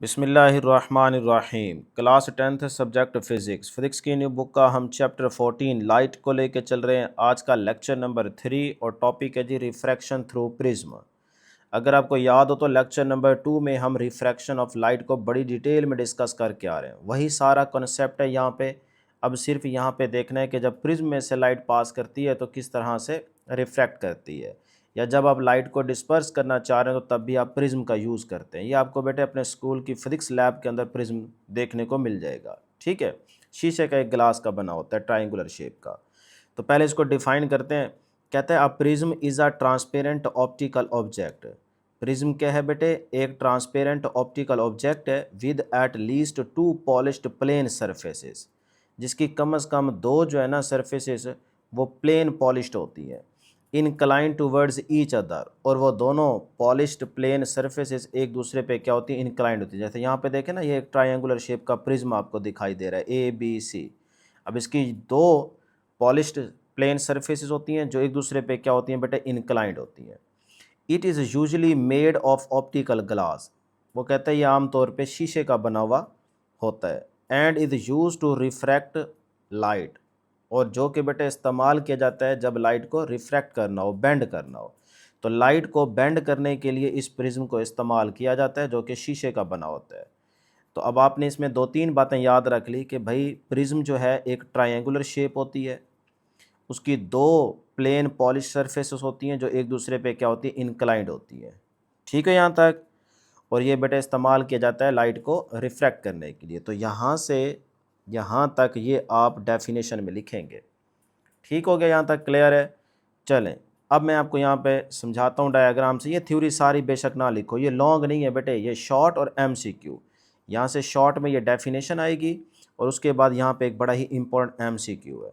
बिस्मिल्लाहिर्रहमानिर्रहीम। Class 10th subject physics. Physics की new book का हम चैप्टर 14 लाइट को लेके चल रहे हैं। आज का लेक्चर नंबर 3 और टॉपिक है जी रिफ्रैक्शन थ्रू प्रिज्म। अगर आपको याद हो तो लेक्चर नंबर 2 में हम रिफ्रैक्शन ऑफ लाइट को बड़ी डिटेल में डिस्कस करके आ रहे हैं। वही सारा कॉन्सेप्ट है यहाँ पे। अब सिर्फ यहाँ पे देखना है कि जब प्रिज्म में से लाइट पास करती है तो किस तरह से रिफ्रैक्ट करती है, या जब आप लाइट को डिस्पर्स करना चाह रहे हैं तो तब भी आप प्रिज्म का यूज़ करते हैं। ये आपको बेटे अपने स्कूल की फिजिक्स लैब के अंदर प्रिज्म देखने को मिल जाएगा। ठीक है, शीशे का एक ग्लास का बना होता है ट्राइंगुलर शेप का। तो पहले इसको डिफाइन करते हैं। कहते हैं a prism is a transparent optical object. Prism क्या है बेटे? एक ट्रांसपेरेंट ऑप्टिकल ऑब्जेक्ट है with at least two polished plane surfaces, जिसकी कम से कम दो जो है ना सरफेसेस वो प्लेन पॉलिश्ड होती है, इनक्लाइन टूवर्ड्स ईच अदर, और वो दोनों पॉलिश्ड प्लेन सरफेसेस एक दूसरे पे क्या होती है? इंक्लाइंड होती है। जैसे यहाँ पे देखें ना, ये एक ट्रायंगुलर शेप का प्रिज्म आपको दिखाई दे रहा है ABC। अब इसकी दो पॉलिश्ड प्लेन सरफेसेस होती हैं जो एक दूसरे पे क्या होती हैं बेटे? इनक्लाइंड होती हैं। It is usually made of optical glass. वो कहता है ये आमतौर पे शीशे का बना हुआ होता है। And is use to refract light, और जो कि बेटे इस्तेमाल किया जाता है जब लाइट को रिफ्रैक्ट करना हो, बेंड करना हो। तो लाइट को बेंड करने के लिए इस प्रिज्म को इस्तेमाल किया जाता है जो कि शीशे का बना होता है। तो अब आपने इसमें दो तीन बातें याद रख ली कि भाई प्रिज्म जो है एक ट्रायंगुलर शेप होती है, उसकी दो प्लेन पॉलिश सरफेसेस होती हैं जो एक दूसरे पे क्या होती है? इंक्लाइंड होती है। ठीक है यहाँ तक? और ये बेटा इस्तेमाल किया जाता है लाइट को रिफ्रैक्ट करने के लिए। तो यहाँ से यहाँ तक ये आप डेफिनेशन में लिखेंगे। ठीक हो गया? यहाँ तक क्लियर है? चलें, अब मैं आपको यहाँ पे समझाता हूँ डायग्राम से। ये थ्योरी सारी बेशक ना लिखो, ये लॉन्ग नहीं है बेटे, ये शॉर्ट और MCQ। यहाँ से शॉर्ट में ये डेफिनेशन आएगी और उसके बाद यहाँ पे एक बड़ा ही इंपॉर्टेंट MCQ है।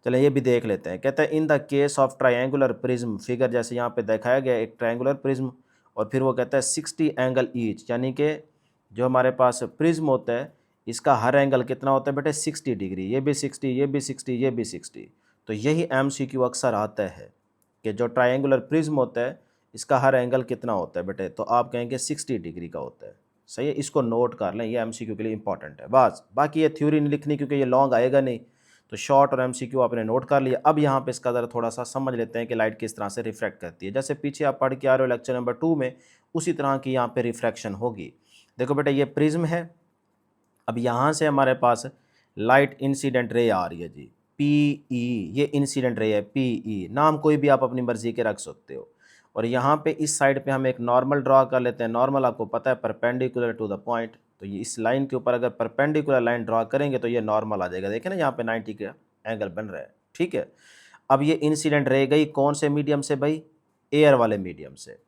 चलें ये भी देख लेते हैं। कहते हैं in the case of triangular prism, figure जैसे यहाँ पे दिखाया गया एक ट्रायंगुलर प्रिज्म, और फिर वो कहता है 60 एंगल ईच, यानी कि जो हमारे पास प्रिज्म होता है इसका हर एंगल कितना होता है बेटे? 60 डिग्री। ये भी 60, ये भी 60, ये भी 60। तो यही MCQ अक्सर आता है कि जो ट्रायंगुलर प्रिज्म होता है इसका हर एंगल कितना होता है बेटे? तो आप कहेंगे 60 डिग्री का होता है। सही है, इसको नोट कर लें, ये MCQ के लिए इंपॉर्टेंट है। बस बाकी ये थ्योरी नहीं लिखनी क्योंकि ये लॉन्ग आएगा नहीं। तो शॉर्ट और MCQ आपने नोट कर लिया। अब यहाँ पे इसका ज़रा थोड़ा सा समझ लेते हैं कि लाइट किस तरह से रिफ्रैक्ट करती है। जैसे पीछे आप पढ़ के आ रहे हो लेक्चर नंबर 2 में, उसी तरह की यहाँ पे रिफ्रैक्शन होगी। देखो बेटा ये प्रिज्म है। अब यहाँ से हमारे पास लाइट इंसिडेंट रे आ रही है जी, PE। ये इंसिडेंट रे है PE, नाम कोई भी आप अपनी मर्जी के रख सकते हो। और यहाँ पे इस साइड पे हम एक नॉर्मल ड्रा कर लेते हैं। नॉर्मल आपको पता है परपेंडिकुलर टू द पॉइंट। तो ये इस लाइन के ऊपर अगर परपेंडिकुलर लाइन ड्रा करेंगे तो ये नॉर्मल आ जाएगा। देखें ना यहाँ पे 90 का एंगल बन रहा है। ठीक है, अब ये इंसिडेंट रे गई कौन से मीडियम से भाई? एयर वाले मीडियम से।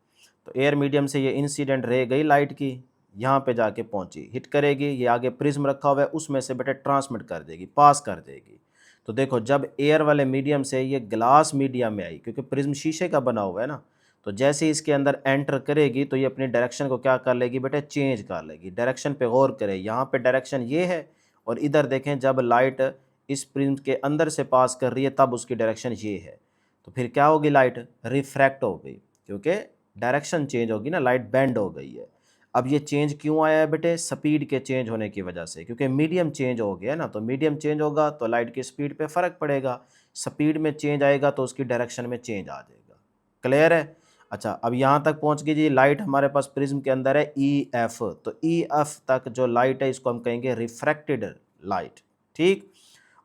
तो एयर मीडियम से ये इंसिडेंट रे गई लाइट की, यहाँ पे जाके पहुंची, हिट करेगी, ये आगे प्रिज्म रखा हुआ है उसमें से बेटा ट्रांसमिट कर देगी, पास कर देगी। तो देखो जब एयर वाले मीडियम से ये ग्लास मीडियम में आई, क्योंकि प्रिज्म शीशे का बना हुआ है ना, तो जैसे ही इसके अंदर एंटर करेगी तो ये अपनी डायरेक्शन को क्या कर लेगी बेटा? चेंज कर लेगी। डायरेक्शन पे गौर करें, यहाँ पे डायरेक्शन ये है, और इधर देखें जब लाइट इस प्रिज्म के अंदर से पास कर रही है तब उसकी डायरेक्शन ये है। तो फिर क्या होगी? लाइट रिफ्रैक्ट हो गई, क्योंकि डायरेक्शन चेंज होगी ना, लाइट बेंड हो गई है। अब ये चेंज क्यों आया है बेटे? स्पीड के चेंज होने की वजह से, क्योंकि मीडियम चेंज हो गया ना, तो मीडियम चेंज होगा तो लाइट की स्पीड पे फ़र्क पड़ेगा। स्पीड में चेंज आएगा तो उसकी डायरेक्शन में चेंज आ जाएगा। क्लियर है? अच्छा, अब यहाँ तक पहुँच गई जी लाइट। हमारे पास प्रिज्म के अंदर है EF, तो EF तक जो लाइट है इसको हम कहेंगे रिफ्रैक्टेड लाइट। ठीक,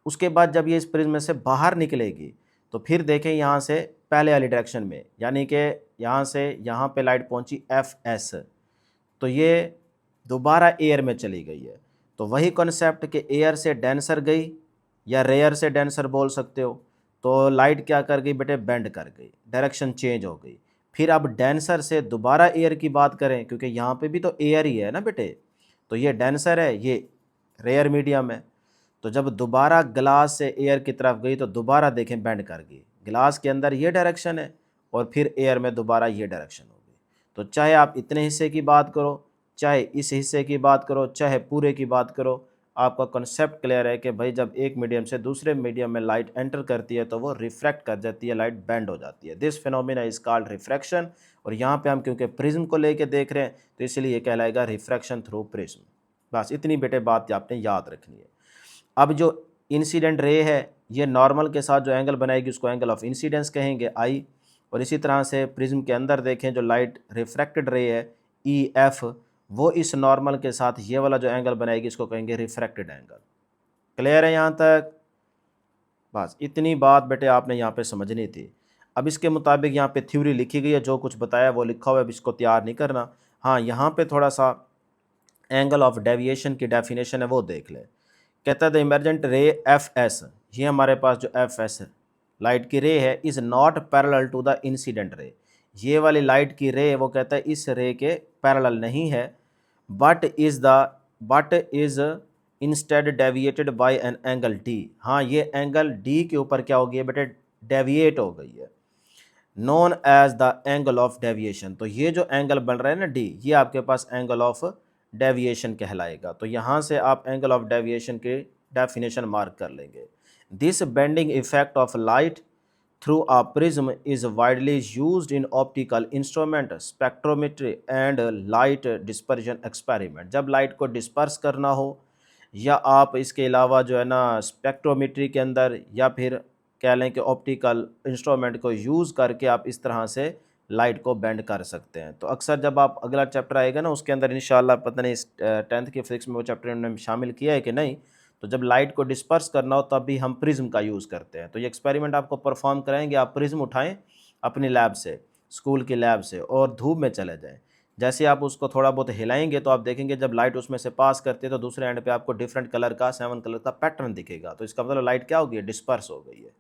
उसके बाद जब ये इस प्रिज्म में से बाहर निकलेगी तो फिर देखें यहाँ से पहले वाली डायरेक्शन में, यानी कि यहाँ से यहाँ पे लाइट पहुँची FS, तो ये दोबारा एयर में चली गई है। तो वही कॉन्सेप्ट कि एयर से डेंसर गई या रेयर से डेंसर बोल सकते हो। तो लाइट क्या कर गई बेटे? बेंड कर गई, डायरेक्शन चेंज हो गई। फिर अब डेंसर से दोबारा एयर की बात करें, क्योंकि यहाँ पे भी तो एयर ही है ना बेटे, तो ये डेंसर है, ये रेयर मीडियम है। तो जब दोबारा ग्लास से एयर की तरफ गई तो दोबारा देखें बेंड कर गई। ग्लास के अंदर ये डायरेक्शन है और फिर एयर में दोबारा ये डायरेक्शन हो गई। तो चाहे आप इतने हिस्से की बात करो, चाहे इस हिस्से की बात करो, चाहे पूरे की बात करो, आपका कॉन्सेप्ट क्लियर है कि भाई जब एक मीडियम से दूसरे मीडियम में लाइट एंटर करती है तो वो रिफ्रैक्ट कर जाती है, लाइट बेंड हो जाती है। This phenomena is called refraction. और यहाँ पे हम क्योंकि प्रिज्म को लेके देख रहे हैं तो इसलिए ये कहलाएगा रिफ्रैक्शन थ्रू प्रिज्म। बस इतनी बेटे बात आपने याद रखनी है। अब जो इंसिडेंट रे है ये नॉर्मल के साथ जो एंगल बनाएगी उसको एंगल ऑफ इंसिडेंस कहेंगे, आई। और इसी तरह से प्रिज्म के अंदर देखें जो लाइट रिफ्रैक्टेड रे है, ई एफ, वो इस नॉर्मल के साथ ये वाला जो एंगल बनाएगी इसको कहेंगे रिफ्रैक्टेड एंगल। क्लियर है यहाँ तक? बस इतनी बात बेटे आपने यहाँ पे समझनी थी। अब इसके मुताबिक यहाँ पे थ्योरी लिखी गई है, जो कुछ बताया वो लिखा हुआ है, अब इसको तैयार नहीं करना। हाँ, यहाँ पे थोड़ा सा एंगल ऑफ डेविएशन की डेफिनेशन है वो देख लें। कहता है the emergent ray F S, ये हमारे पास जो एफ एस लाइट की रे है, is not parallel to the incident ray. ये वाली लाइट की रे वो कहता है इस रे के पैरेलल नहीं है, but is instead deviated by an angle D. हाँ, ये एंगल डी के ऊपर क्या हो गई है बेटे, डेविएट हो गई है, known as the angle of deviation. तो ये जो एंगल बन रहा है ना डी, ये आपके पास एंगल ऑफ डेविएशन कहलाएगा। तो यहाँ से आप एंगल ऑफ डेविएशन की डेफिनेशन मार्क कर लेंगे। This bending effect of light through a prism is widely used in optical instrument, spectrometry and light dispersion experiment. जब लाइट को डिस्पर्स करना हो या आप इसके अलावा जो है ना स्पेक्ट्रोमेट्री के अंदर या फिर कह लें कि ऑप्टिकल इंस्ट्रूमेंट को यूज़ करके आप इस तरह से लाइट को बेंड कर सकते हैं। तो अक्सर जब आप अगला चैप्टर आएगा ना उसके अंदर इंशाल्लाह, पता नहीं इस 10th की फिजिक्स में वो चैप्टर उन्होंने शामिल किया है कि नहीं, तो जब लाइट को डिस्पर्स करना हो तब भी हम प्रिज्म का यूज़ करते हैं। तो ये एक्सपेरिमेंट आपको परफॉर्म कराएंगे, आप प्रिज्म उठाएं अपनी लैब से, स्कूल की लैब से, और धूप में चले जाएँ। जैसे आप उसको थोड़ा बहुत हिलाएंगे तो आप देखेंगे जब लाइट उसमें से पास करती है तो दूसरे एंड पे आपको डिफरेंट कलर का 7 कलर का पैटर्न दिखेगा। तो इसका मतलब लाइट क्या हो गई है, डिस्पर्स हो गई है।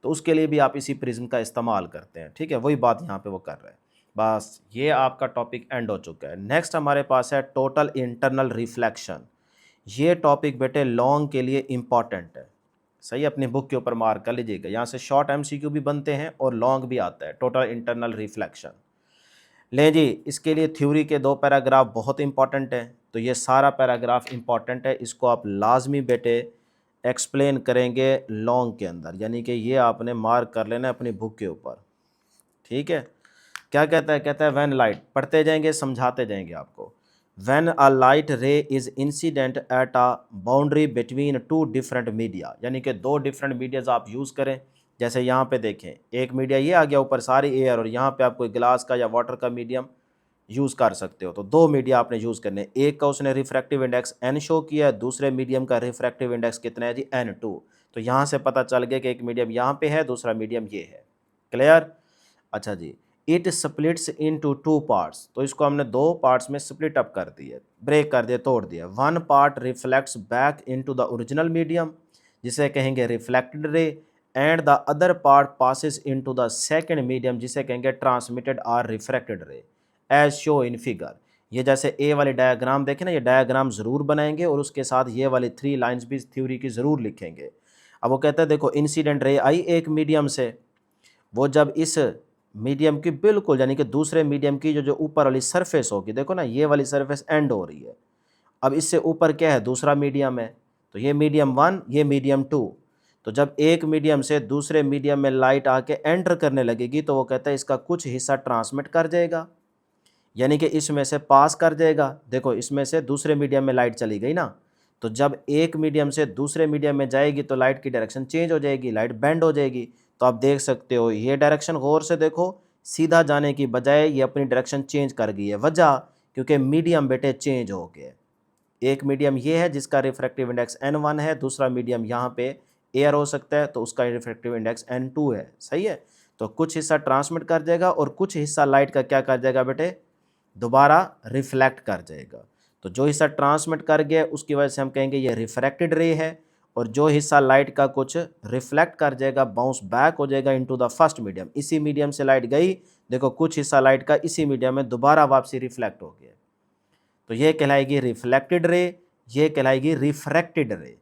तो उसके लिए भी आप इसी प्रिज्म का इस्तेमाल करते हैं। ठीक है, वही बात यहाँ पे वो कर रहे हैं। बस ये आपका टॉपिक एंड हो चुका है। नेक्स्ट हमारे पास है टोटल इंटरनल रिफ्लेक्शन। ये टॉपिक बेटे लॉन्ग के लिए इम्पॉर्टेंट है, सही, अपनी बुक के ऊपर मार्क कर लीजिएगा। यहाँ से शॉर्ट एमसीक्यू भी बनते हैं और लॉन्ग भी आता है, टोटल इंटरनल रिफ्लेक्शन। लें जी, इसके लिए थ्योरी के 2 पैराग्राफ बहुत इंपॉर्टेंट है, तो ये सारा पैराग्राफ इंपॉर्टेंट है, इसको आप लाजमी बेटे एक्सप्लेन करेंगे लॉन्ग के अंदर, यानी कि ये आपने मार्क कर लेना है अपनी बुक के ऊपर। ठीक है, क्या कहता है, कहता है व्हेन लाइट, पढ़ते जाएंगे समझाते जाएंगे आपको। व्हेन अ लाइट रे is incident at a boundary between 2 different media, यानी कि 2 डिफरेंट मीडियाज आप यूज़ करें। जैसे यहाँ पे देखें, एक मीडिया ये आ गया ऊपर सारी एयर, और यहाँ पे आप कोई ग्लास का या वाटर का मीडियम यूज़ कर सकते हो। तो 2 मीडिया आपने यूज़ करने, एक का उसने रिफ्रैक्टिव इंडेक्स n शो किया है, दूसरे मीडियम का रिफ्रैक्टिव इंडेक्स कितना है जी, n2। तो यहाँ से पता चल गया कि एक मीडियम यहाँ पे है, दूसरा मीडियम ये है। क्लियर? अच्छा जी, इट स्प्लिट्स इनटू 2 पार्ट्स, तो इसको हमने 2 पार्ट्स में स्प्लिट अप कर दिया, ब्रेक कर दिया, तोड़ दिया। 1 part reflects back into the original medium, जिसे कहेंगे reflected ray, and the other part passes into the second medium, जिसे कहेंगे transmitted or refracted ray, as show in figure. ये जैसे ए वाली डायग्राम देखें ना, ये डायग्राम ज़रूर बनाएंगे और उसके साथ ये वाली 3 लाइन्स भी थ्योरी की ज़रूर लिखेंगे। अब वो कहता है देखो, इंसिडेंट रे आई एक मीडियम से, वो जब इस मीडियम की बिल्कुल यानी कि दूसरे मीडियम की जो ऊपर वाली सरफेस होगी, देखो ना ये वाली सरफेस एंड हो रही है, अब इससे ऊपर क्या है, दूसरा मीडियम है, तो ये मीडियम 1, ये मीडियम 2। तो जब एक मीडियम से दूसरे मीडियम में लाइट आके एंटर करने लगेगी तो वो कहता है इसका कुछ हिस्सा ट्रांसमिट कर जाएगा, यानी कि इसमें से पास कर जाएगा। देखो इसमें से दूसरे मीडियम में लाइट चली गई ना, तो जब एक मीडियम से दूसरे मीडियम में जाएगी तो लाइट की डायरेक्शन चेंज हो जाएगी, लाइट बेंड हो जाएगी। तो आप देख सकते हो ये डायरेक्शन गौर से देखो, सीधा जाने की बजाय ये अपनी डायरेक्शन चेंज कर गई है। वजह, क्योंकि मीडियम बेटे चेंज हो गए। एक मीडियम ये है जिसका रिफ्रैक्टिव इंडेक्स n1 है, दूसरा मीडियम यहाँ पे एयर हो सकता है तो उसका रिफ्रैक्टिव इंडेक्स n2 है। सही है, तो कुछ हिस्सा ट्रांसमिट कर जाएगा और कुछ हिस्सा लाइट का क्या कर जाएगा बेटे, दोबारा रिफ्लेक्ट कर जाएगा। तो जो हिस्सा ट्रांसमिट कर गया उसकी वजह से हम कहेंगे ये रिफ्रैक्टेड रे है, और जो हिस्सा लाइट का कुछ रिफ्लेक्ट कर जाएगा, बाउंस बैक हो जाएगा इनटू द फर्स्ट मीडियम। इसी मीडियम से लाइट गई, देखो कुछ हिस्सा लाइट का इसी मीडियम में दोबारा वापसी रिफ्लेक्ट हो गया, तो ये कहलाएगी रिफ्लेक्टेड रे, ये कहलाएगी रिफ्रैक्टेड रे।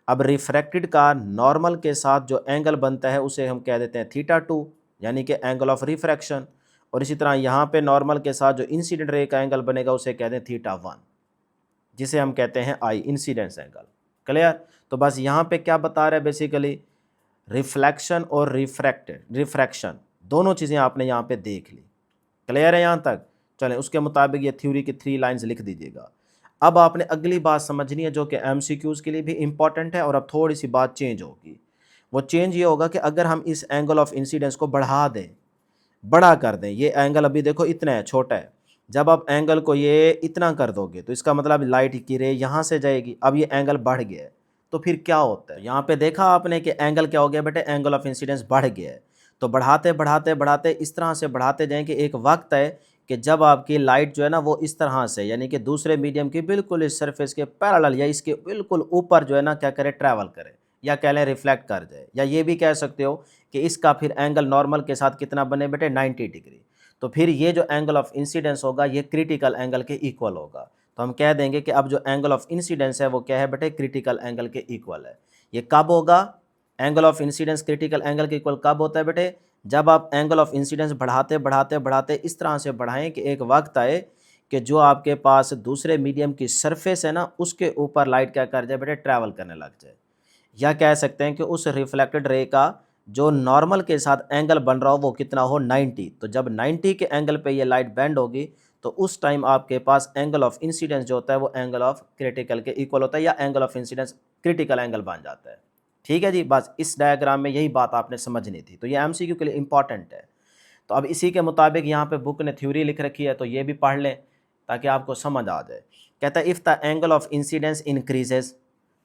अब रिफ्रैक्टेड का नॉर्मल के साथ जो एंगल बनता है उसे हम कह देते हैं θ2, यानी कि एंगल ऑफ रिफ्रैक्शन। और इसी तरह यहाँ पे नॉर्मल के साथ जो इंसिडेंट रे का एंगल बनेगा उसे कहते हैं θ1, जिसे हम कहते हैं आई, इंसिडेंस एंगल। क्लियर। तो बस यहाँ पे क्या बता रहे हैं बेसिकली, रिफ्लेक्शन और रिफ्रैक्शन दोनों चीज़ें आपने यहाँ पे देख ली। क्लियर है यहाँ तक। चलें उसके मुताबिक ये थ्योरी की 3 लाइंस लिख दीजिएगा। अब आपने अगली बात समझनी है जो कि एमसीक्यूज़ के लिए भी इंपॉर्टेंट है, और अब थोड़ी सी बात चेंज होगी। वो चेंज ये होगा कि अगर हम इस एंगल ऑफ इंसिडेंस को बढ़ा दें, बड़ा कर दें, ये एंगल अभी देखो इतना है, छोटा है, जब आप एंगल को ये इतना कर दोगे तो इसका मतलब लाइट की रे यहाँ से जाएगी। अब ये एंगल बढ़ गया है, तो फिर क्या होता है, यहाँ पे देखा आपने कि एंगल क्या हो गया बेटे, एंगल ऑफ इंसिडेंस बढ़ गया है। तो बढ़ाते बढ़ाते बढ़ाते इस तरह से बढ़ाते जाएं कि एक वक्त है कि जब आपकी लाइट जो है ना वो इस तरह से, यानी कि दूसरे मीडियम की बिल्कुल इस सरफेस के पैरेलल या इसके बिल्कुल ऊपर जो है ना क्या करे, ट्रैवल करे, या कह लें रिफ्लेक्ट कर जाए, या ये भी कह सकते हो कि इसका फिर एंगल नॉर्मल के साथ कितना बने बेटे, 90 डिग्री। तो फिर ये जो एंगल ऑफ इंसिडेंस होगा ये क्रिटिकल एंगल के इक्वल होगा। तो हम कह देंगे कि अब जो एंगल ऑफ इंसिडेंस है वो क्या है बेटे, क्रिटिकल एंगल के इक्वल है। ये कब होगा, angle of incidence critical angle के इक्वल कब होता है बेटे, जब आप एंगल ऑफ इंसिडेंस बढ़ाते बढ़ाते बढ़ाते इस तरह से बढ़ाएं कि एक वक्त आए कि जो आपके पास दूसरे मीडियम की सरफेस है ना उसके ऊपर लाइट क्या कर जाए बेटे, ट्रैवल करने लग जाए। या कह सकते हैं कि उस रिफ्लेक्टेड रे का जो नॉर्मल के साथ एंगल बन रहा हो वो कितना हो, 90। तो जब 90 के एंगल पे ये लाइट बेंड होगी तो उस टाइम आपके पास एंगल ऑफ इंसिडेंस जो होता है वो एंगल ऑफ क्रिटिकल के इक्वल होता है, या angle of incidence critical angle बन जाता है। ठीक है जी, बस इस डायग्राम में यही बात आपने समझनी थी। तो ये एमसीक्यू के लिए इंपॉर्टेंट है। तो अब इसी के मुताबिक यहाँ पे बुक ने थ्योरी लिख रखी है, तो ये भी पढ़ लें ताकि आपको समझ आ जाए। कहता है if the angle of incidence increases,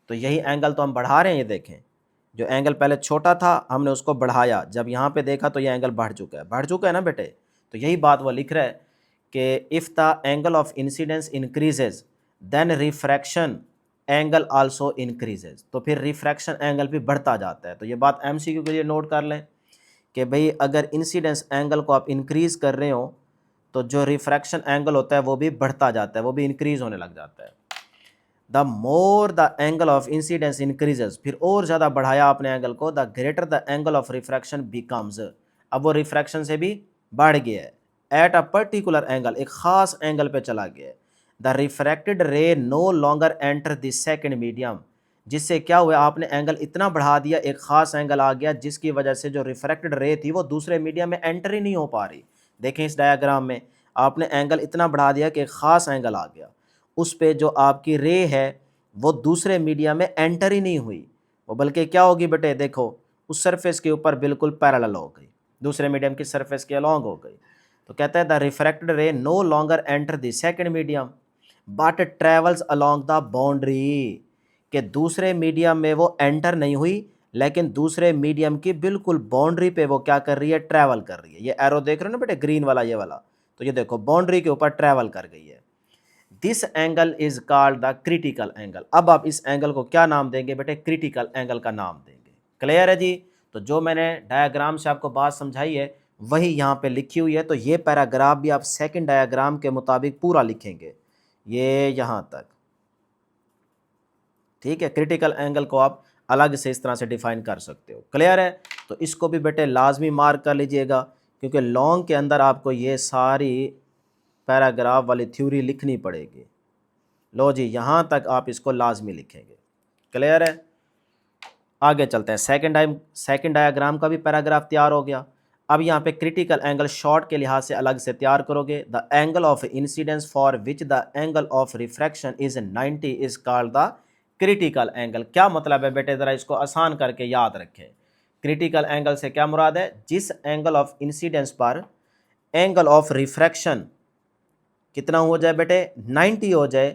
तो यही एंगल तो हम बढ़ा रहे हैं, ये देखें जो एंगल पहले छोटा था हमने उसको बढ़ाया, जब यहाँ पे देखा तो ये एंगल बढ़ चुका है ना बेटे। तो यही बात वो लिख रहा है कि if the angle of incidence increases then refraction angle also increases, तो फिर रिफ्रैक्शन एंगल भी बढ़ता जाता है। तो ये बात एमसीक्यू के लिए नोट कर लें कि भाई अगर इंसिडेंस एंगल को आप इंक्रीज़ कर रहे हो तो जो रिफ्रैक्शन एंगल होता है वो भी बढ़ता जाता है, वो भी इंक्रीज़ होने लग जाता है। The more the angle of incidence increases, फिर और ज़्यादा बढ़ाया आपने एंगल को, the greater the angle of refraction becomes, अब वो रिफ्रैक्शन से भी बढ़ गया है। एट अ पर्टिकुलर एंगल, एक ख़ास एंगल पे चला गया है। The refracted ray no longer enter the second medium, जिससे क्या हुआ, आपने एंगल इतना बढ़ा दिया, एक ख़ास एंगल आ गया जिसकी वजह से जो रिफ्रैक्टेड रे थी वो दूसरे मीडियम में एंटर ही नहीं हो पा रही। देखें इस डायग्राम में आपने एंगल इतना बढ़ा दिया कि एक ख़ास एंगल आ गया, उस पे जो आपकी रे है वो दूसरे मीडिया में एंटर ही नहीं हुई, वो बल्कि क्या होगी बेटे, देखो उस सरफेस के ऊपर बिल्कुल पैरेलल हो गई, दूसरे मीडियम की सरफेस के अलॉन्ग हो गई। तो कहता है the refracted ray no longer enter the second medium but travels along the boundary, कि दूसरे मीडियम में वो एंटर नहीं हुई लेकिन दूसरे मीडियम की बिल्कुल बाउंड्री पे वो क्या कर रही है, ट्रैवल कर रही है। ये एरो देख रहे हो ना बेटे, ग्रीन वाला ये वाला, तो ये देखो बाउंड्री के ऊपर ट्रैवल कर गई है। This angle is called the critical angle. अब आप इस एंगल को क्या नाम देंगे बेटे, क्रिटिकल एंगल का नाम देंगे। क्लियर है जी। तो जो मैंने डायग्राम से आपको बात समझाई है वही यहाँ पे लिखी हुई है, तो ये पैराग्राफ भी आप सेकंड डायग्राम के मुताबिक पूरा लिखेंगे, ये यहाँ तक। ठीक है, क्रिटिकल एंगल को आप अलग से इस तरह से डिफाइन कर सकते हो। क्लियर है। तो इसको भी बेटे लाजमी मार्क कर लीजिएगा, क्योंकि लॉन्ग के अंदर आपको ये सारी पैराग्राफ वाली थ्योरी लिखनी पड़ेगी। लो जी, यहाँ तक आप इसको लाजमी लिखेंगे। क्लियर है। आगे चलते हैं, सेकंड डायग्राम का भी पैराग्राफ तैयार हो गया। अब यहाँ पे क्रिटिकल एंगल शॉर्ट के लिहाज से अलग से तैयार करोगे। The angle of incidence for which the angle of refraction is 90 is called the critical angle. क्या मतलब है बेटे, ज़रा इसको आसान करके याद रखें। क्रिटिकल एंगल से क्या मुराद है, जिस एंगल ऑफ इंसिडेंस पर एंगल ऑफ रिफ्रैक्शन कितना हो जाए बेटे, 90 हो जाए,